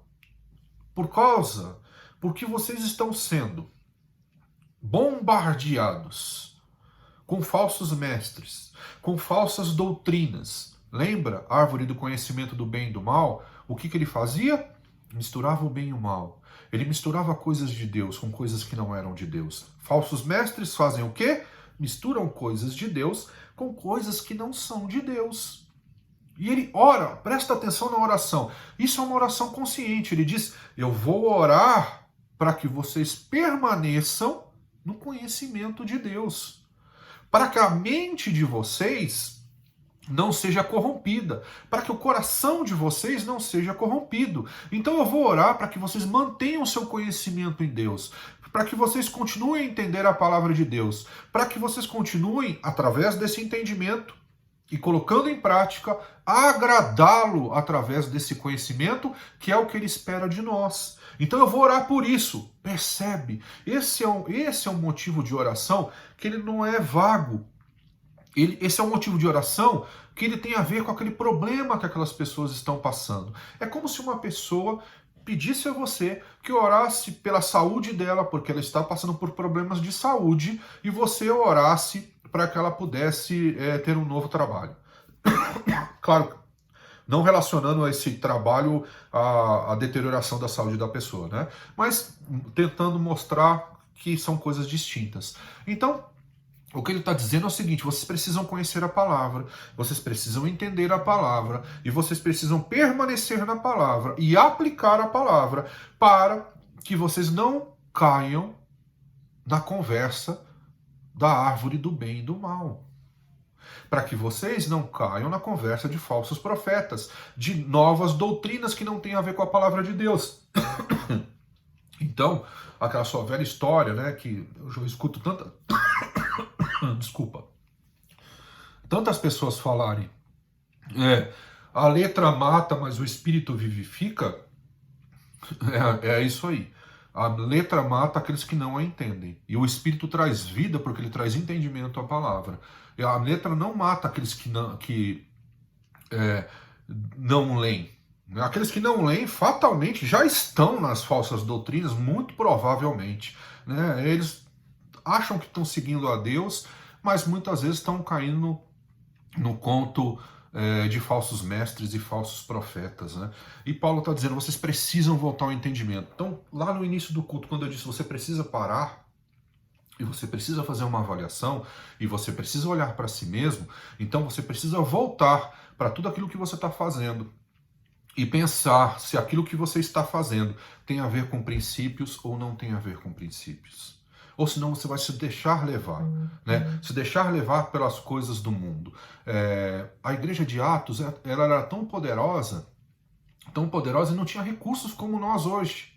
porque vocês estão sendo bombardeados com falsos mestres, com falsas doutrinas. Lembra a árvore do conhecimento do bem e do mal? O que ele fazia? Misturava o bem e o mal. Ele misturava coisas de Deus com coisas que não eram de Deus. Falsos mestres fazem o quê? Misturam coisas de Deus com coisas que não são de Deus. E ele ora, presta atenção na oração. Isso é uma oração consciente. Ele diz: eu vou orar para que vocês permaneçam no conhecimento de Deus, para que a mente de vocês não seja corrompida, para que o coração de vocês não seja corrompido. Então eu vou orar para que vocês mantenham o seu conhecimento em Deus, para que vocês continuem a entender a palavra de Deus, para que vocês continuem, através desse entendimento e colocando em prática, a agradá-lo através desse conhecimento, que é o que ele espera de nós. Então eu vou orar por isso. Percebe? Esse é um motivo de oração que ele não é vago. Esse é um motivo de oração que ele tem a ver com aquele problema que aquelas pessoas estão passando. É como se uma pessoa pedisse a você que orasse pela saúde dela, porque ela está passando por problemas de saúde, e você orasse para que ela pudesse ter um novo trabalho. Claro, não relacionando esse trabalho à deterioração da saúde da pessoa, né? Mas tentando mostrar que são coisas distintas. Então, o que ele está dizendo é o seguinte: vocês precisam conhecer a palavra, vocês precisam entender a palavra, e vocês precisam permanecer na palavra e aplicar a palavra para que vocês não caiam na conversa da árvore do bem e do mal. Para que vocês não caiam na conversa de falsos profetas, de novas doutrinas que não têm a ver com a palavra de Deus. Então, aquela sua velha história, né, que eu já escuto tantas pessoas falarem, a letra mata, mas o espírito vivifica. É isso aí. A letra mata aqueles que não a entendem. E o Espírito traz vida porque ele traz entendimento à palavra. E a letra não mata aqueles que não leem. Aqueles que não leem fatalmente já estão nas falsas doutrinas, muito provavelmente. Né? Eles acham que estão seguindo a Deus, mas muitas vezes estão caindo no conto de falsos mestres e falsos profetas, né? E Paulo está dizendo, vocês precisam voltar ao entendimento. Então, lá no início do culto, quando eu disse, você precisa parar, e você precisa fazer uma avaliação, e você precisa olhar para si mesmo, então você precisa voltar para tudo aquilo que você está fazendo, e pensar se aquilo que você está fazendo tem a ver com princípios ou não tem a ver com princípios. Ou senão você vai se deixar levar, né? Se deixar levar pelas coisas do mundo. A igreja de Atos, ela era tão poderosa e não tinha recursos como nós hoje.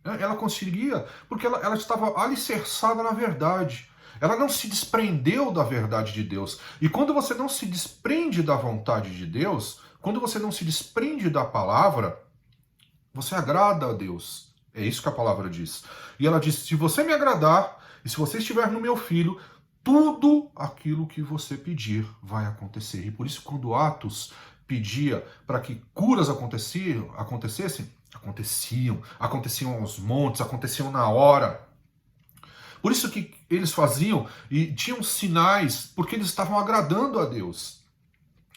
Ela conseguia, porque ela estava alicerçada na verdade. Ela não se desprendeu da verdade de Deus. E quando você não se desprende da vontade de Deus, quando você não se desprende da palavra, você agrada a Deus. É isso que a palavra diz. E ela diz, se você me agradar, e se você estiver no meu filho, tudo aquilo que você pedir vai acontecer. E por isso, quando Atos pedia para que curas aconteciam aos montes, aconteciam na hora. Por isso que eles faziam e tinham sinais, porque eles estavam agradando a Deus.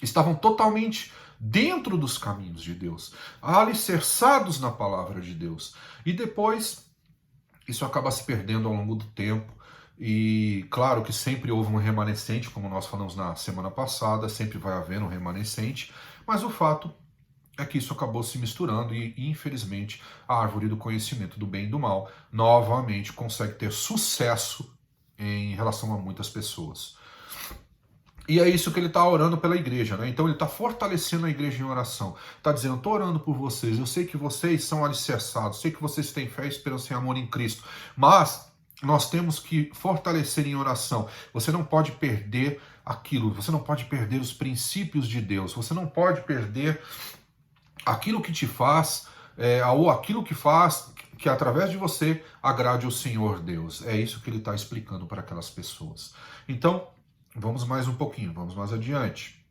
Estavam totalmente dentro dos caminhos de Deus, alicerçados na palavra de Deus. E depois, isso acaba se perdendo ao longo do tempo. E claro que sempre houve um remanescente, como nós falamos na semana passada, sempre vai haver um remanescente, mas o fato é que isso acabou se misturando e, infelizmente, a árvore do conhecimento do bem e do mal novamente consegue ter sucesso em relação a muitas pessoas. E é isso que ele está orando pela igreja, né? Então ele está fortalecendo a igreja em oração. Está dizendo, estou orando por vocês, eu sei que vocês são alicerçados, sei que vocês têm fé, esperança e amor em Cristo, mas nós temos que fortalecer em oração. Você não pode perder aquilo, você não pode perder os princípios de Deus, você não pode perder aquilo que te faz, ou aquilo que faz que através de você agrade o Senhor Deus. É isso que ele está explicando para aquelas pessoas. Então, vamos mais um pouquinho, vamos mais adiante.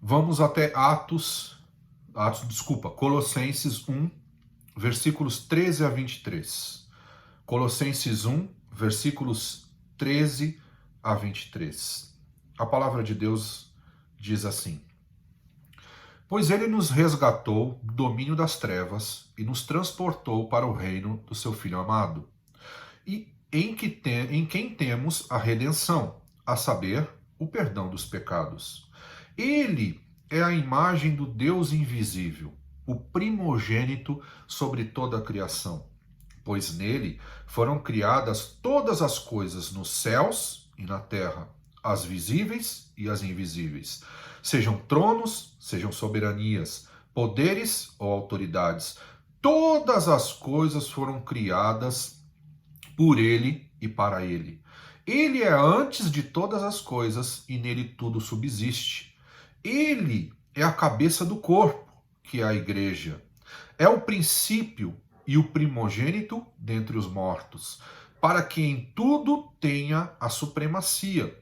Vamos até Colossenses 1, versículos 13 a 23. Colossenses 1, versículos 13 a 23. A palavra de Deus diz assim: Pois ele nos resgatou do domínio das trevas e nos transportou para o reino do seu Filho amado, e em quem temos a redenção, a saber, o perdão dos pecados. Ele é a imagem do Deus invisível, o primogênito sobre toda a criação, pois nele foram criadas todas as coisas nos céus e na terra, as visíveis e as invisíveis, sejam tronos, sejam soberanias, poderes ou autoridades. Todas as coisas foram criadas por ele e para ele. Ele é antes de todas as coisas e nele tudo subsiste. Ele é a cabeça do corpo, que é a igreja. É o princípio e o primogênito dentre os mortos, para que em tudo tenha a supremacia,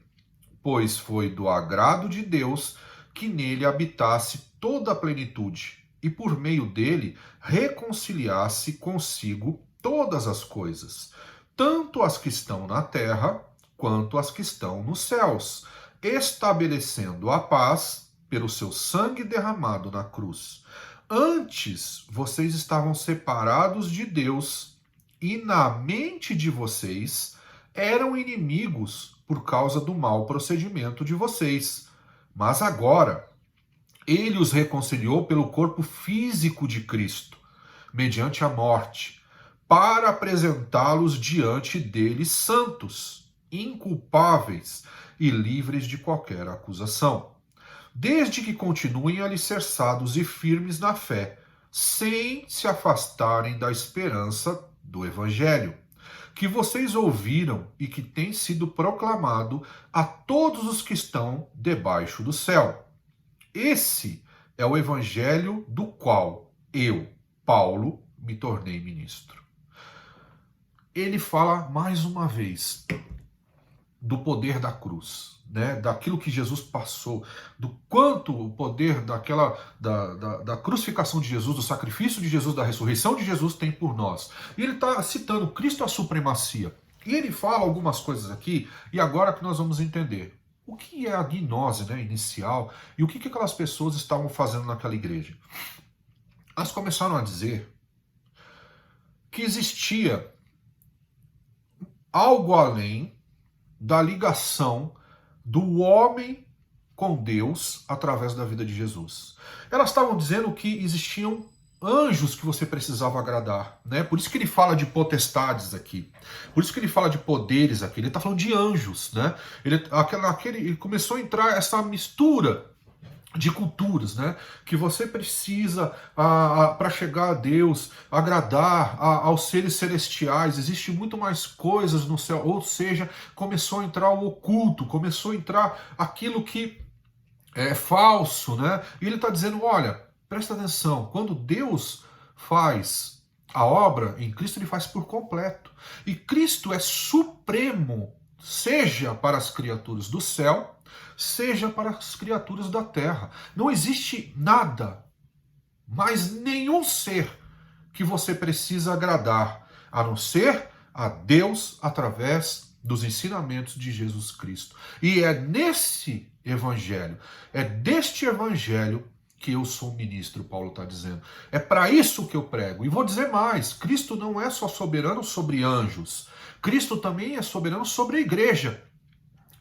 pois foi do agrado de Deus que nele habitasse toda a plenitude, e por meio dele reconciliasse consigo todas as coisas, tanto as que estão na terra, quanto as que estão nos céus, estabelecendo a paz pelo seu sangue derramado na cruz. Antes, vocês estavam separados de Deus, e na mente de vocês eram inimigos por causa do mau procedimento de vocês. Mas agora, Ele os reconciliou pelo corpo físico de Cristo, mediante a morte, para apresentá-los diante dele santos, inculpáveis e livres de qualquer acusação, desde que continuem alicerçados e firmes na fé, sem se afastarem da esperança do Evangelho, que vocês ouviram e que tem sido proclamado a todos os que estão debaixo do céu. Esse é o Evangelho do qual eu, Paulo, me tornei ministro. Ele fala mais uma vez do poder da cruz, né? Daquilo que Jesus passou, do quanto o poder da crucificação de Jesus, do sacrifício de Jesus, da ressurreição de Jesus tem por nós. E ele está citando Cristo a supremacia. E ele fala algumas coisas aqui, e agora que nós vamos entender o que é a gnose, né, inicial, e o que aquelas pessoas estavam fazendo naquela igreja. Elas começaram a dizer que existia algo além da ligação do homem com Deus através da vida de Jesus. Elas estavam dizendo que existiam anjos que você precisava agradar, né? Por isso que ele fala de potestades aqui. Por isso que ele fala de poderes aqui. Ele está falando de anjos, né? Ele começou a entrar essa mistura de culturas, né? Que você precisa, para chegar a Deus, agradar aos seres celestiais. Existe muito mais coisas no céu. Ou seja, começou a entrar o oculto, começou a entrar aquilo que é falso, né? E ele está dizendo, olha, presta atenção, quando Deus faz a obra em Cristo, ele faz por completo. E Cristo é supremo, seja para as criaturas do céu, seja para as criaturas da terra. Não existe nada, mas nenhum ser que você precisa agradar, a não ser a Deus através dos ensinamentos de Jesus Cristo. E é nesse evangelho, é deste evangelho que eu sou ministro, Paulo está dizendo. É para isso que eu prego. E vou dizer mais, Cristo não é só soberano sobre anjos, Cristo também é soberano sobre a igreja.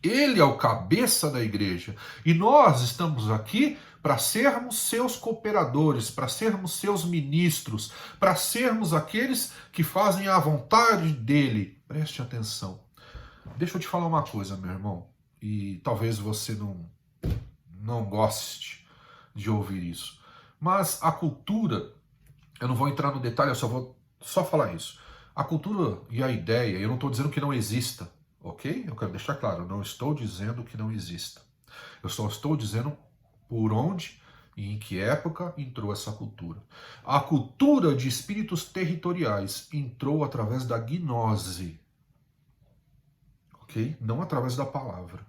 Ele é o cabeça da igreja. E nós estamos aqui para sermos seus cooperadores, para sermos seus ministros, para sermos aqueles que fazem a vontade dele. Preste atenção. Deixa eu te falar uma coisa, meu irmão, e talvez você não goste de ouvir isso. Mas a cultura, eu não vou entrar no detalhe, eu só vou falar isso. A cultura e a ideia, eu não estou dizendo que não exista, ok? Eu quero deixar claro, eu não estou dizendo que não exista. Eu só estou dizendo por onde e em que época entrou essa cultura. A cultura de espíritos territoriais entrou através da gnose, ok? Não através da palavra.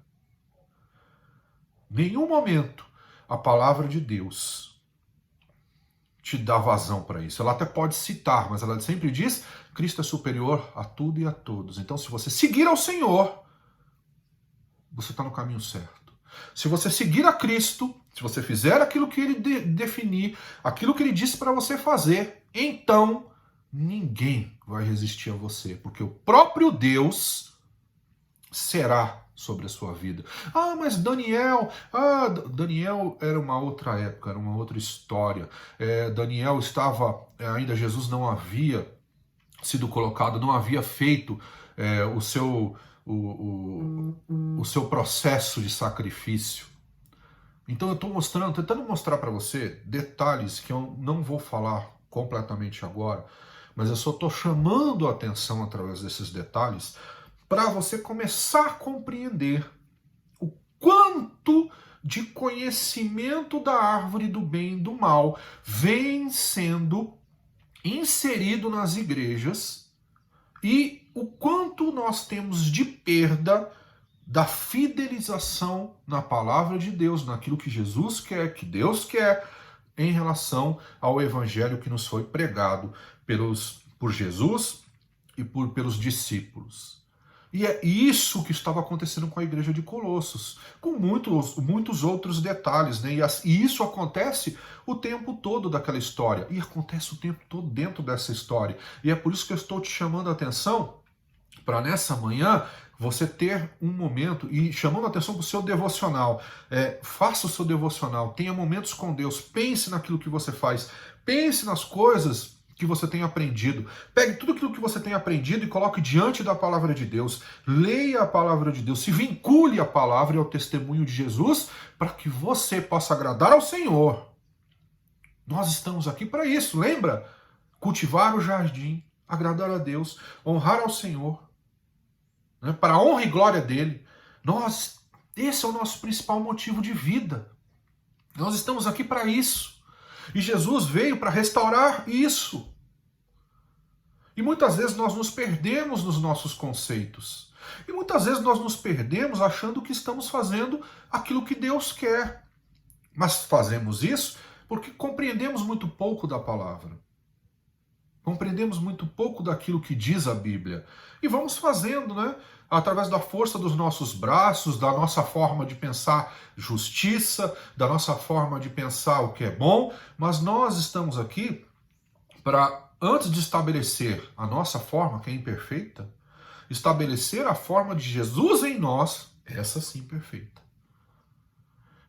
Nenhum momento a palavra de Deus te dá vazão para isso. Ela até pode citar, mas ela sempre diz: Cristo é superior a tudo e a todos. Então, se você seguir ao Senhor, você está no caminho certo. Se você seguir a Cristo, se você fizer aquilo que Ele definir, aquilo que Ele disse para você fazer, então ninguém vai resistir a você, porque o próprio Deus será sobre a sua vida. Ah, mas Daniel era uma outra época, era uma outra história. Daniel estava, ainda Jesus não havia sido colocado, não havia feito o seu processo de sacrifício. Então eu estou tentando mostrar para você detalhes que eu não vou falar completamente agora, mas eu só estou chamando a atenção através desses detalhes para você começar a compreender o quanto de conhecimento da árvore do bem e do mal vem sendo inserido nas igrejas e o quanto nós temos de perda da fidelização na palavra de Deus, naquilo que Jesus quer, que Deus quer, em relação ao evangelho que nos foi pregado por Jesus e pelos discípulos. E é isso que estava acontecendo com a igreja de Colossos, com muitos outros detalhes, né? E isso acontece o tempo todo daquela história, e acontece o tempo todo dentro dessa história. E é por isso que eu estou te chamando a atenção para nessa manhã você ter um momento, e chamando a atenção para o seu devocional, faça o seu devocional, tenha momentos com Deus, pense naquilo que você faz, pense nas coisas que você tem aprendido. Pegue tudo aquilo que você tem aprendido e coloque diante da palavra de Deus. Leia a palavra de Deus, se vincule à palavra e ao testemunho de Jesus, para que você possa agradar ao Senhor. Nós estamos aqui para isso, lembra? Cultivar o jardim, agradar a Deus, honrar ao Senhor, né? Para a honra e glória dele. Esse é o nosso principal motivo de vida. Nós estamos aqui para isso. E Jesus veio para restaurar isso. E muitas vezes nós nos perdemos nos nossos conceitos. E muitas vezes nós nos perdemos achando que estamos fazendo aquilo que Deus quer. Mas fazemos isso porque compreendemos muito pouco da palavra. Compreendemos muito pouco daquilo que diz a Bíblia. E vamos fazendo, né? Através da força dos nossos braços, da nossa forma de pensar justiça, da nossa forma de pensar o que é bom, mas nós estamos aqui para, antes de estabelecer a nossa forma, que é imperfeita, estabelecer a forma de Jesus em nós, essa sim perfeita.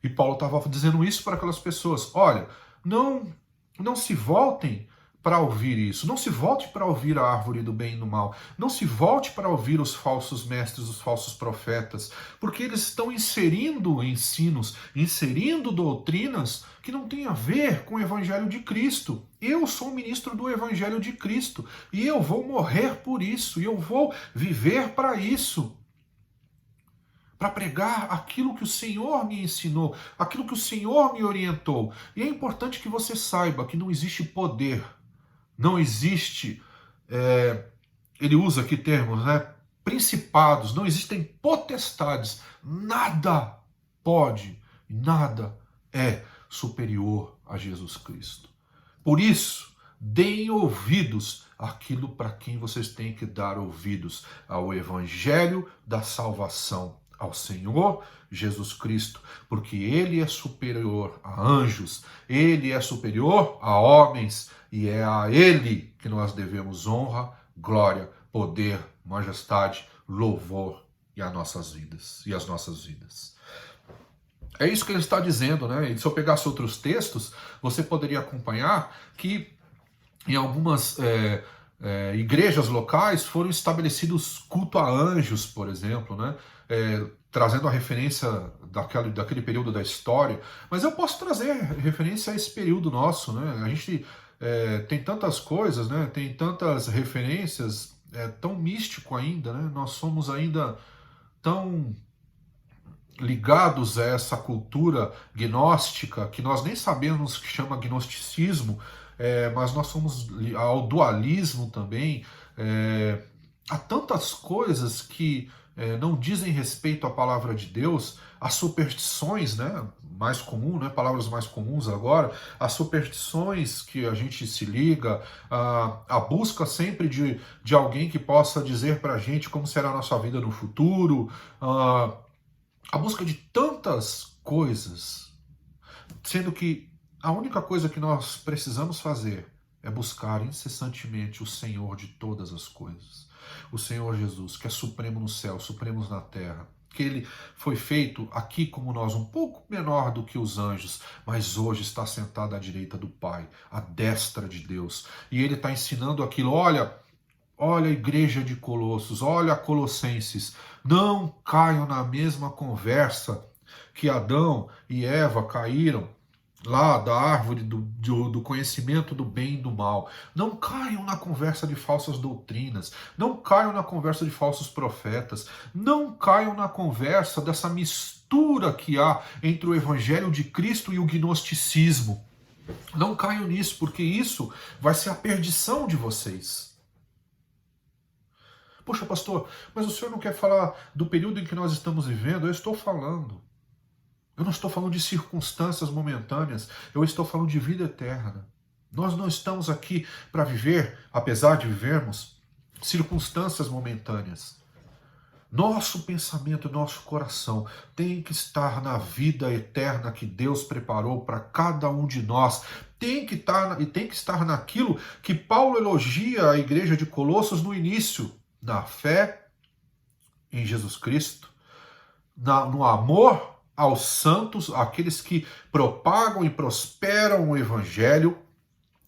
E Paulo estava dizendo isso para aquelas pessoas. Olha, não se voltem para ouvir isso. Não se volte para ouvir a árvore do bem e do mal. Não se volte para ouvir os falsos mestres, os falsos profetas, porque eles estão inserindo ensinos, inserindo doutrinas que não têm a ver com o Evangelho de Cristo. Eu sou ministro do Evangelho de Cristo e eu vou morrer por isso, e eu vou viver para isso. Para pregar aquilo que o Senhor me ensinou, aquilo que o Senhor me orientou. E é importante que você saiba que não existe poder, não existe, ele usa aqui termos, né, principados, não existem potestades, nada pode, nada é superior a Jesus Cristo. Por isso, deem ouvidos àquilo para quem vocês têm que dar ouvidos, ao Evangelho da salvação, ao Senhor Jesus Cristo, porque Ele é superior a anjos, Ele é superior a homens, e é a Ele que nós devemos honra, glória, poder, majestade, louvor e as nossas vidas. É isso que ele está dizendo, né? E se eu pegasse outros textos, você poderia acompanhar que em algumas igrejas locais foram estabelecidos culto a anjos, por exemplo, né? Trazendo a referência daquele período da história, mas eu posso trazer referência a esse período nosso, né? A gente tem tantas coisas, né? Tem tantas referências, tão místico ainda, né? Nós somos ainda tão ligados a essa cultura gnóstica que nós nem sabemos que chama gnosticismo, mas nós somos ao dualismo também. Há tantas coisas que não dizem respeito à palavra de Deus, as superstições, né, mais comum, né, palavras mais comuns agora, as superstições que a gente se liga, a busca sempre de alguém que possa dizer pra gente como será a nossa vida no futuro, a busca de tantas coisas, sendo que a única coisa que nós precisamos fazer é buscar incessantemente o Senhor de todas as coisas. O Senhor Jesus, que é supremo no céu, supremo na terra, que ele foi feito aqui como nós, um pouco menor do que os anjos, mas hoje está sentado à direita do Pai, à destra de Deus. E ele está ensinando aquilo, olha a igreja de Colossos, olha Colossenses, não caiam na mesma conversa que Adão e Eva caíram lá da árvore do conhecimento do bem e do mal. Não caiam na conversa de falsas doutrinas, não caiam na conversa de falsos profetas, não caiam na conversa dessa mistura que há entre o Evangelho de Cristo e o gnosticismo. Não caiam nisso, porque isso vai ser a perdição de vocês. Poxa, pastor, mas o senhor não quer falar do período em que nós estamos vivendo? Eu estou falando. Eu não estou falando de circunstâncias momentâneas, eu estou falando de vida eterna. Nós não estamos aqui para viver, apesar de vivermos, circunstâncias momentâneas. Nosso pensamento, nosso coração tem que estar na vida eterna que Deus preparou para cada um de nós. Tem que estar naquilo que Paulo elogia a igreja de Colossos no início, na fé, em Jesus Cristo, no amor aos santos, aqueles que propagam e prosperam o Evangelho,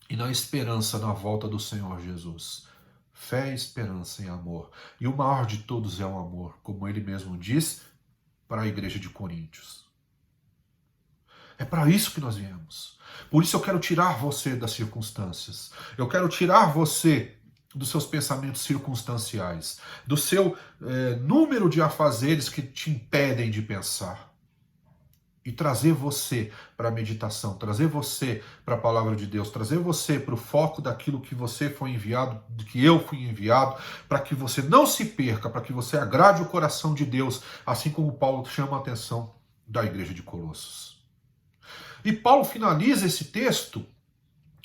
e na esperança na volta do Senhor Jesus. Fé, esperança e amor. E o maior de todos é o amor, como ele mesmo diz para a igreja de Coríntios. É para isso que nós viemos. Por isso eu quero tirar você das circunstâncias. Eu quero tirar você dos seus pensamentos circunstanciais, do seu número de afazeres que te impedem de pensar. E trazer você para a meditação, trazer você para a palavra de Deus, trazer você para o foco daquilo que você foi enviado, do que eu fui enviado, para que você não se perca, para que você agrade o coração de Deus, assim como Paulo chama a atenção da igreja de Colossos. E Paulo finaliza esse texto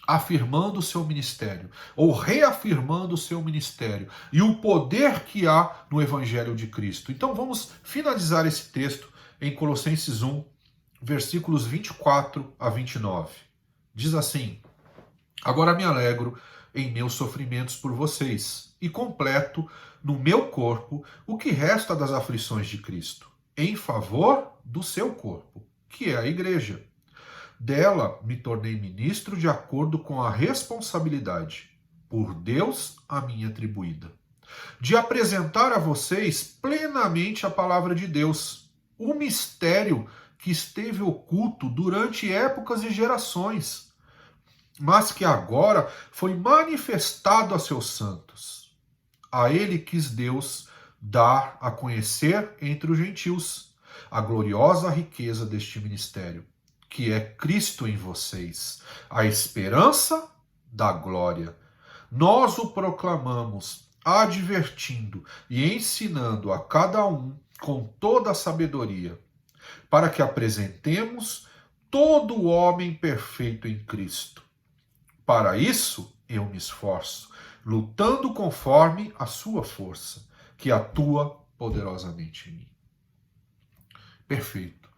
afirmando o seu ministério, ou reafirmando o seu ministério, e o poder que há no Evangelho de Cristo. Então vamos finalizar esse texto em Colossenses 1, versículos 24 a 29. Diz assim: agora me alegro em meus sofrimentos por vocês, e completo no meu corpo o que resta das aflições de Cristo, em favor do seu corpo, que é a igreja. Dela me tornei ministro de acordo com a responsabilidade, por Deus a mim atribuída, de apresentar a vocês plenamente a palavra de Deus, o mistério que esteve oculto durante épocas e gerações, mas que agora foi manifestado a seus santos. A ele quis Deus dar a conhecer entre os gentios a gloriosa riqueza deste ministério, que é Cristo em vocês, a esperança da glória. Nós o proclamamos, advertindo e ensinando a cada um com toda a sabedoria, para que apresentemos todo o homem perfeito em Cristo. Para isso eu me esforço, lutando conforme a sua força, que atua poderosamente em mim. Perfeito.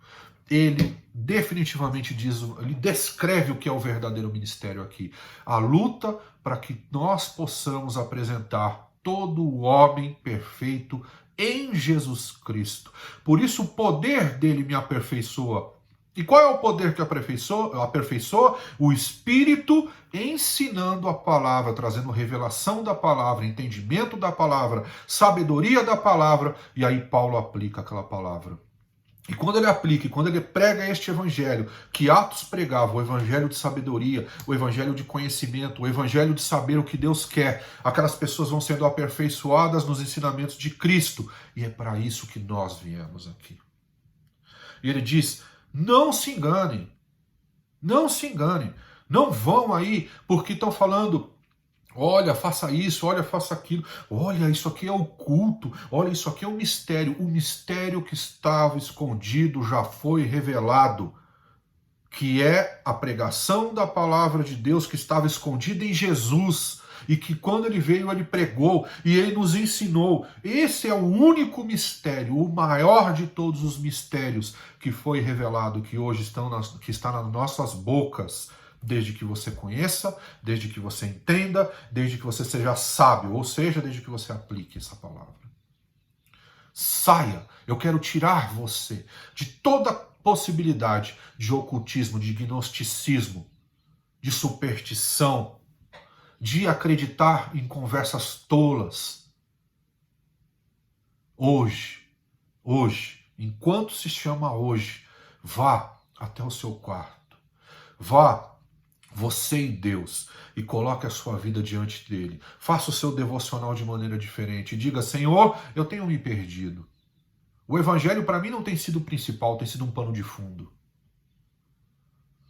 Ele definitivamente ele descreve o que é o verdadeiro ministério aqui. A luta para que nós possamos apresentar todo o homem perfeito em Jesus Cristo. Por isso o poder dele me aperfeiçoa. E qual é o poder que aperfeiçoa? O Espírito ensinando a palavra, trazendo revelação da palavra, entendimento da palavra, sabedoria da palavra, e aí Paulo aplica aquela palavra. E quando ele aplica, e quando ele prega este evangelho, que Atos pregava, o evangelho de sabedoria, o evangelho de conhecimento, o evangelho de saber o que Deus quer, aquelas pessoas vão sendo aperfeiçoadas nos ensinamentos de Cristo. E é para isso que nós viemos aqui. E ele diz, não se enganem, não se enganem, não vão aí porque estão falando... Olha, faça isso, olha, faça aquilo. Olha, isso aqui é o culto. Olha, isso aqui é o mistério. O mistério que estava escondido já foi revelado, que é a pregação da palavra de Deus que estava escondida em Jesus e que quando ele veio, ele pregou e ele nos ensinou. Esse é o único mistério, o maior de todos os mistérios que foi revelado, que hoje que está nas nossas bocas. Desde que você conheça, desde que você entenda, desde que você seja sábio, ou seja, desde que você aplique essa palavra. Saia, eu quero tirar você de toda possibilidade de ocultismo, de gnosticismo, de superstição, de acreditar em conversas tolas. Hoje, enquanto se chama hoje, vá até o seu quarto, vá você e Deus, e coloque a sua vida diante dele. Faça o seu devocional de maneira diferente. E diga, Senhor, eu tenho me perdido. O evangelho para mim não tem sido o principal, tem sido um pano de fundo.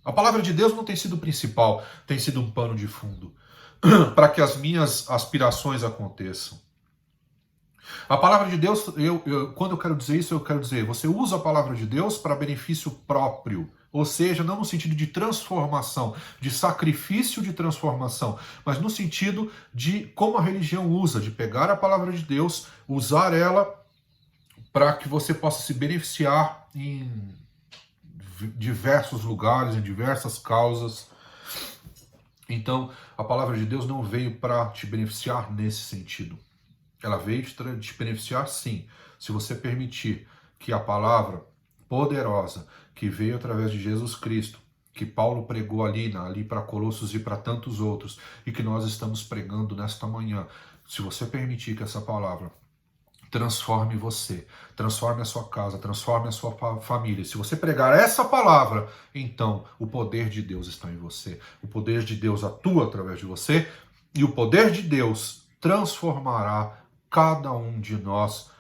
A palavra de Deus não tem sido o principal, tem sido um pano de fundo. Para que as minhas aspirações aconteçam. A palavra de Deus, quando eu quero dizer isso, eu quero dizer, você usa a palavra de Deus para benefício próprio. Ou seja, não no sentido de transformação, de sacrifício de transformação, mas no sentido de como a religião usa, de pegar a palavra de Deus, usar ela para que você possa se beneficiar em diversos lugares, em diversas causas. Então, a palavra de Deus não veio para te beneficiar nesse sentido. Ela veio te beneficiar sim, se você permitir que a palavra poderosa que veio através de Jesus Cristo, que Paulo pregou ali para Colossos e para tantos outros, e que nós estamos pregando nesta manhã, se você permitir que essa palavra transforme você, transforme a sua casa, transforme a sua família. Se você pregar essa palavra, então o poder de Deus está em você. O poder de Deus atua através de você e o poder de Deus transformará cada um de nós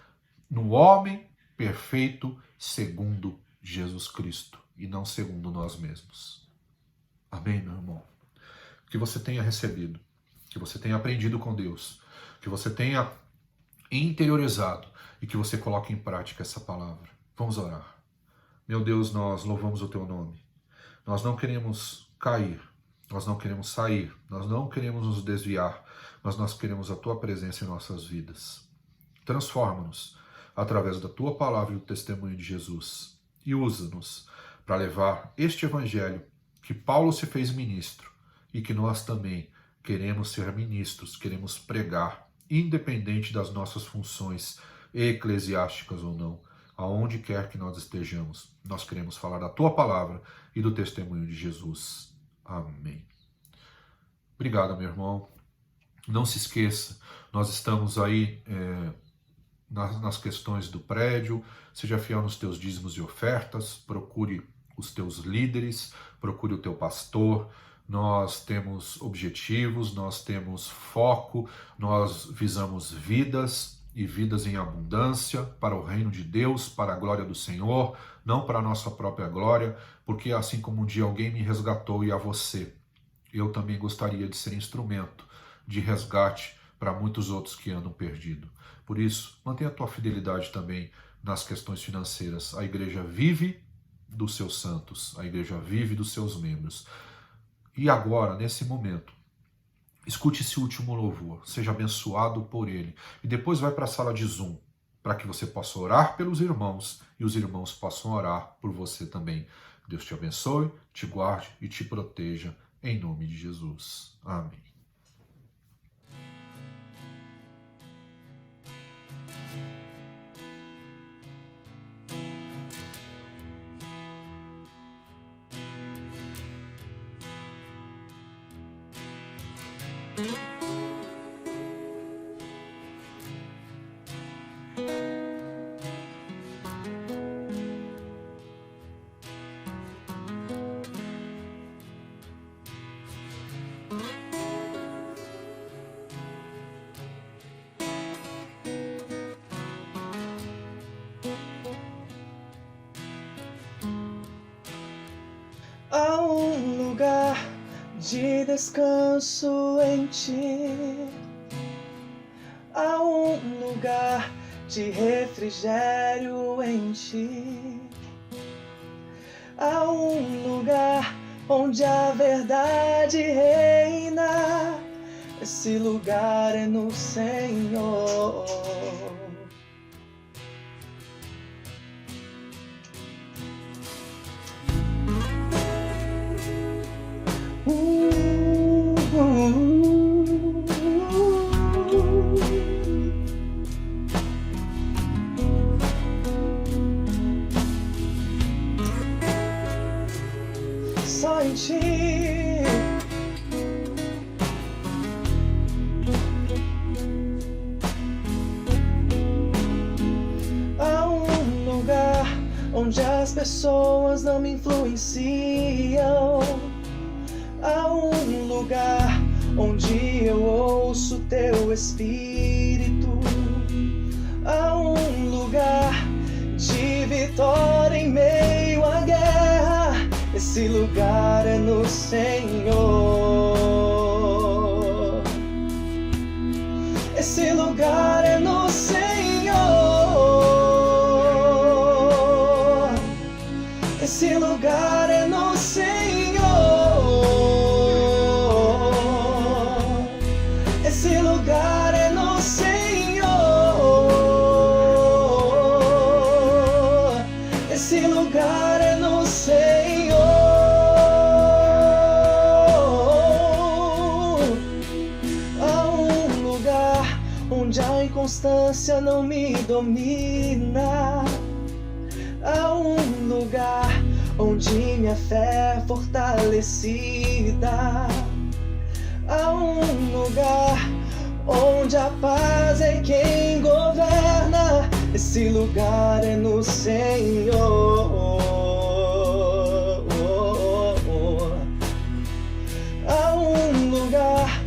no homem perfeito segundo Jesus Cristo e não segundo nós mesmos. Amém, meu irmão? Que você tenha recebido, que você tenha aprendido com Deus, que você tenha interiorizado e que você coloque em prática essa palavra. Vamos orar. Meu Deus, nós louvamos o teu nome. Nós não queremos cair, nós não queremos sair, nós não queremos nos desviar, mas nós queremos a tua presença em nossas vidas. Transforma-nos através da tua palavra e do testemunho de Jesus e usa-nos para levar este evangelho que Paulo se fez ministro e que nós também queremos ser ministros, queremos pregar, independente das nossas funções eclesiásticas ou não, aonde quer que nós estejamos, nós queremos falar da tua palavra e do testemunho de Jesus. Amém. Obrigado, meu irmão. Não se esqueça, nós estamos aí nas questões do prédio. Seja fiel nos teus dízimos e ofertas, procure os teus líderes, procure o teu pastor. Nós temos objetivos, nós temos foco, nós visamos vidas e vidas em abundância para o reino de Deus, para a glória do Senhor, não para a nossa própria glória, porque assim como um dia alguém me resgatou e a você, eu também gostaria de ser instrumento de resgate para muitos outros que andam perdidos. Por isso, mantenha a tua fidelidade também nas questões financeiras. A igreja vive dos seus santos, a igreja vive dos seus membros. E agora, nesse momento, escute esse último louvor, seja abençoado por ele. E depois vai para a sala de Zoom, para que você possa orar pelos irmãos e os irmãos possam orar por você também. Deus te abençoe, te guarde e te proteja, em nome de Jesus. Amém. Há um lugar de descanso em ti. Há um lugar de refrigério em ti. Há um lugar onde a verdade reina. Esse lugar é no Senhor. Só em ti. Há um lugar onde as pessoas não me influenciam. Há um lugar onde eu ouço teu espírito. Há um lugar de vitória em meio à guerra. Esse lugar é no Senhor. Esse lugar é no Senhor. Esse lugar é no Senhor. Esse lugar é no Senhor. Esse lugar é no Senhor. Há um lugar onde a inconstância não me domina. Há um lugar onde minha fé é fortalecida. Há um lugar onde a paz é quem governa. Esse lugar é no Senhor. Há um lugar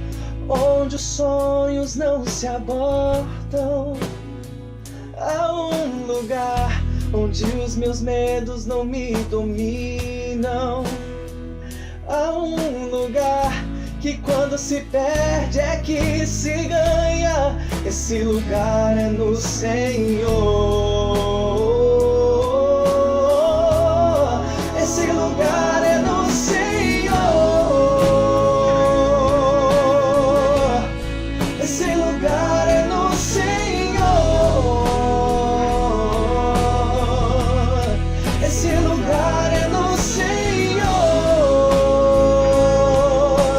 onde os sonhos não se abortam. Há um lugar onde os meus medos não me dominam. Há um lugar que quando se perde é que se ganha. Esse lugar é no Senhor. Esse lugar é no Senhor. Esse lugar é no Senhor. Esse lugar é no Senhor.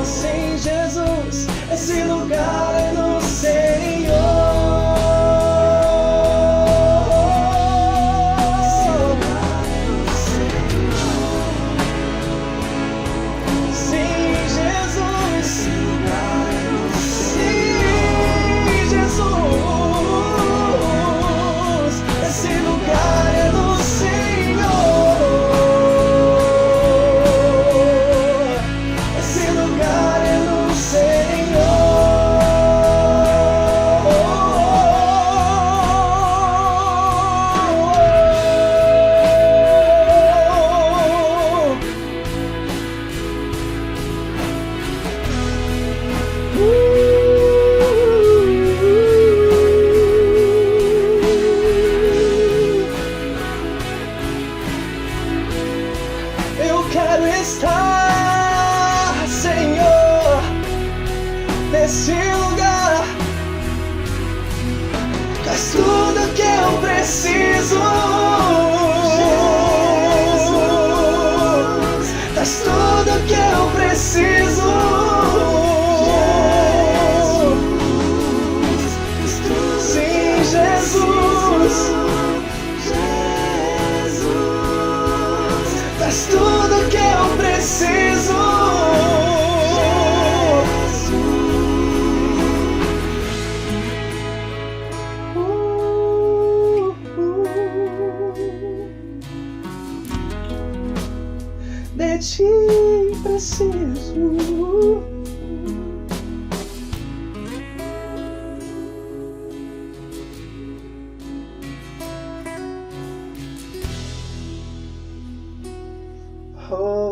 Sim, Jesus, esse lugar é no Senhor. Sim, Jesus, sim, Jesus, esse lugar é no Senhor. Esse lugar é no Eu quero estar, Senhor, nesse lugar. Tu és tudo que eu preciso. Tu és tudo que eu preciso. Sim, Jesus. Tu és tudo que eu preciso. De ti preciso. Oh.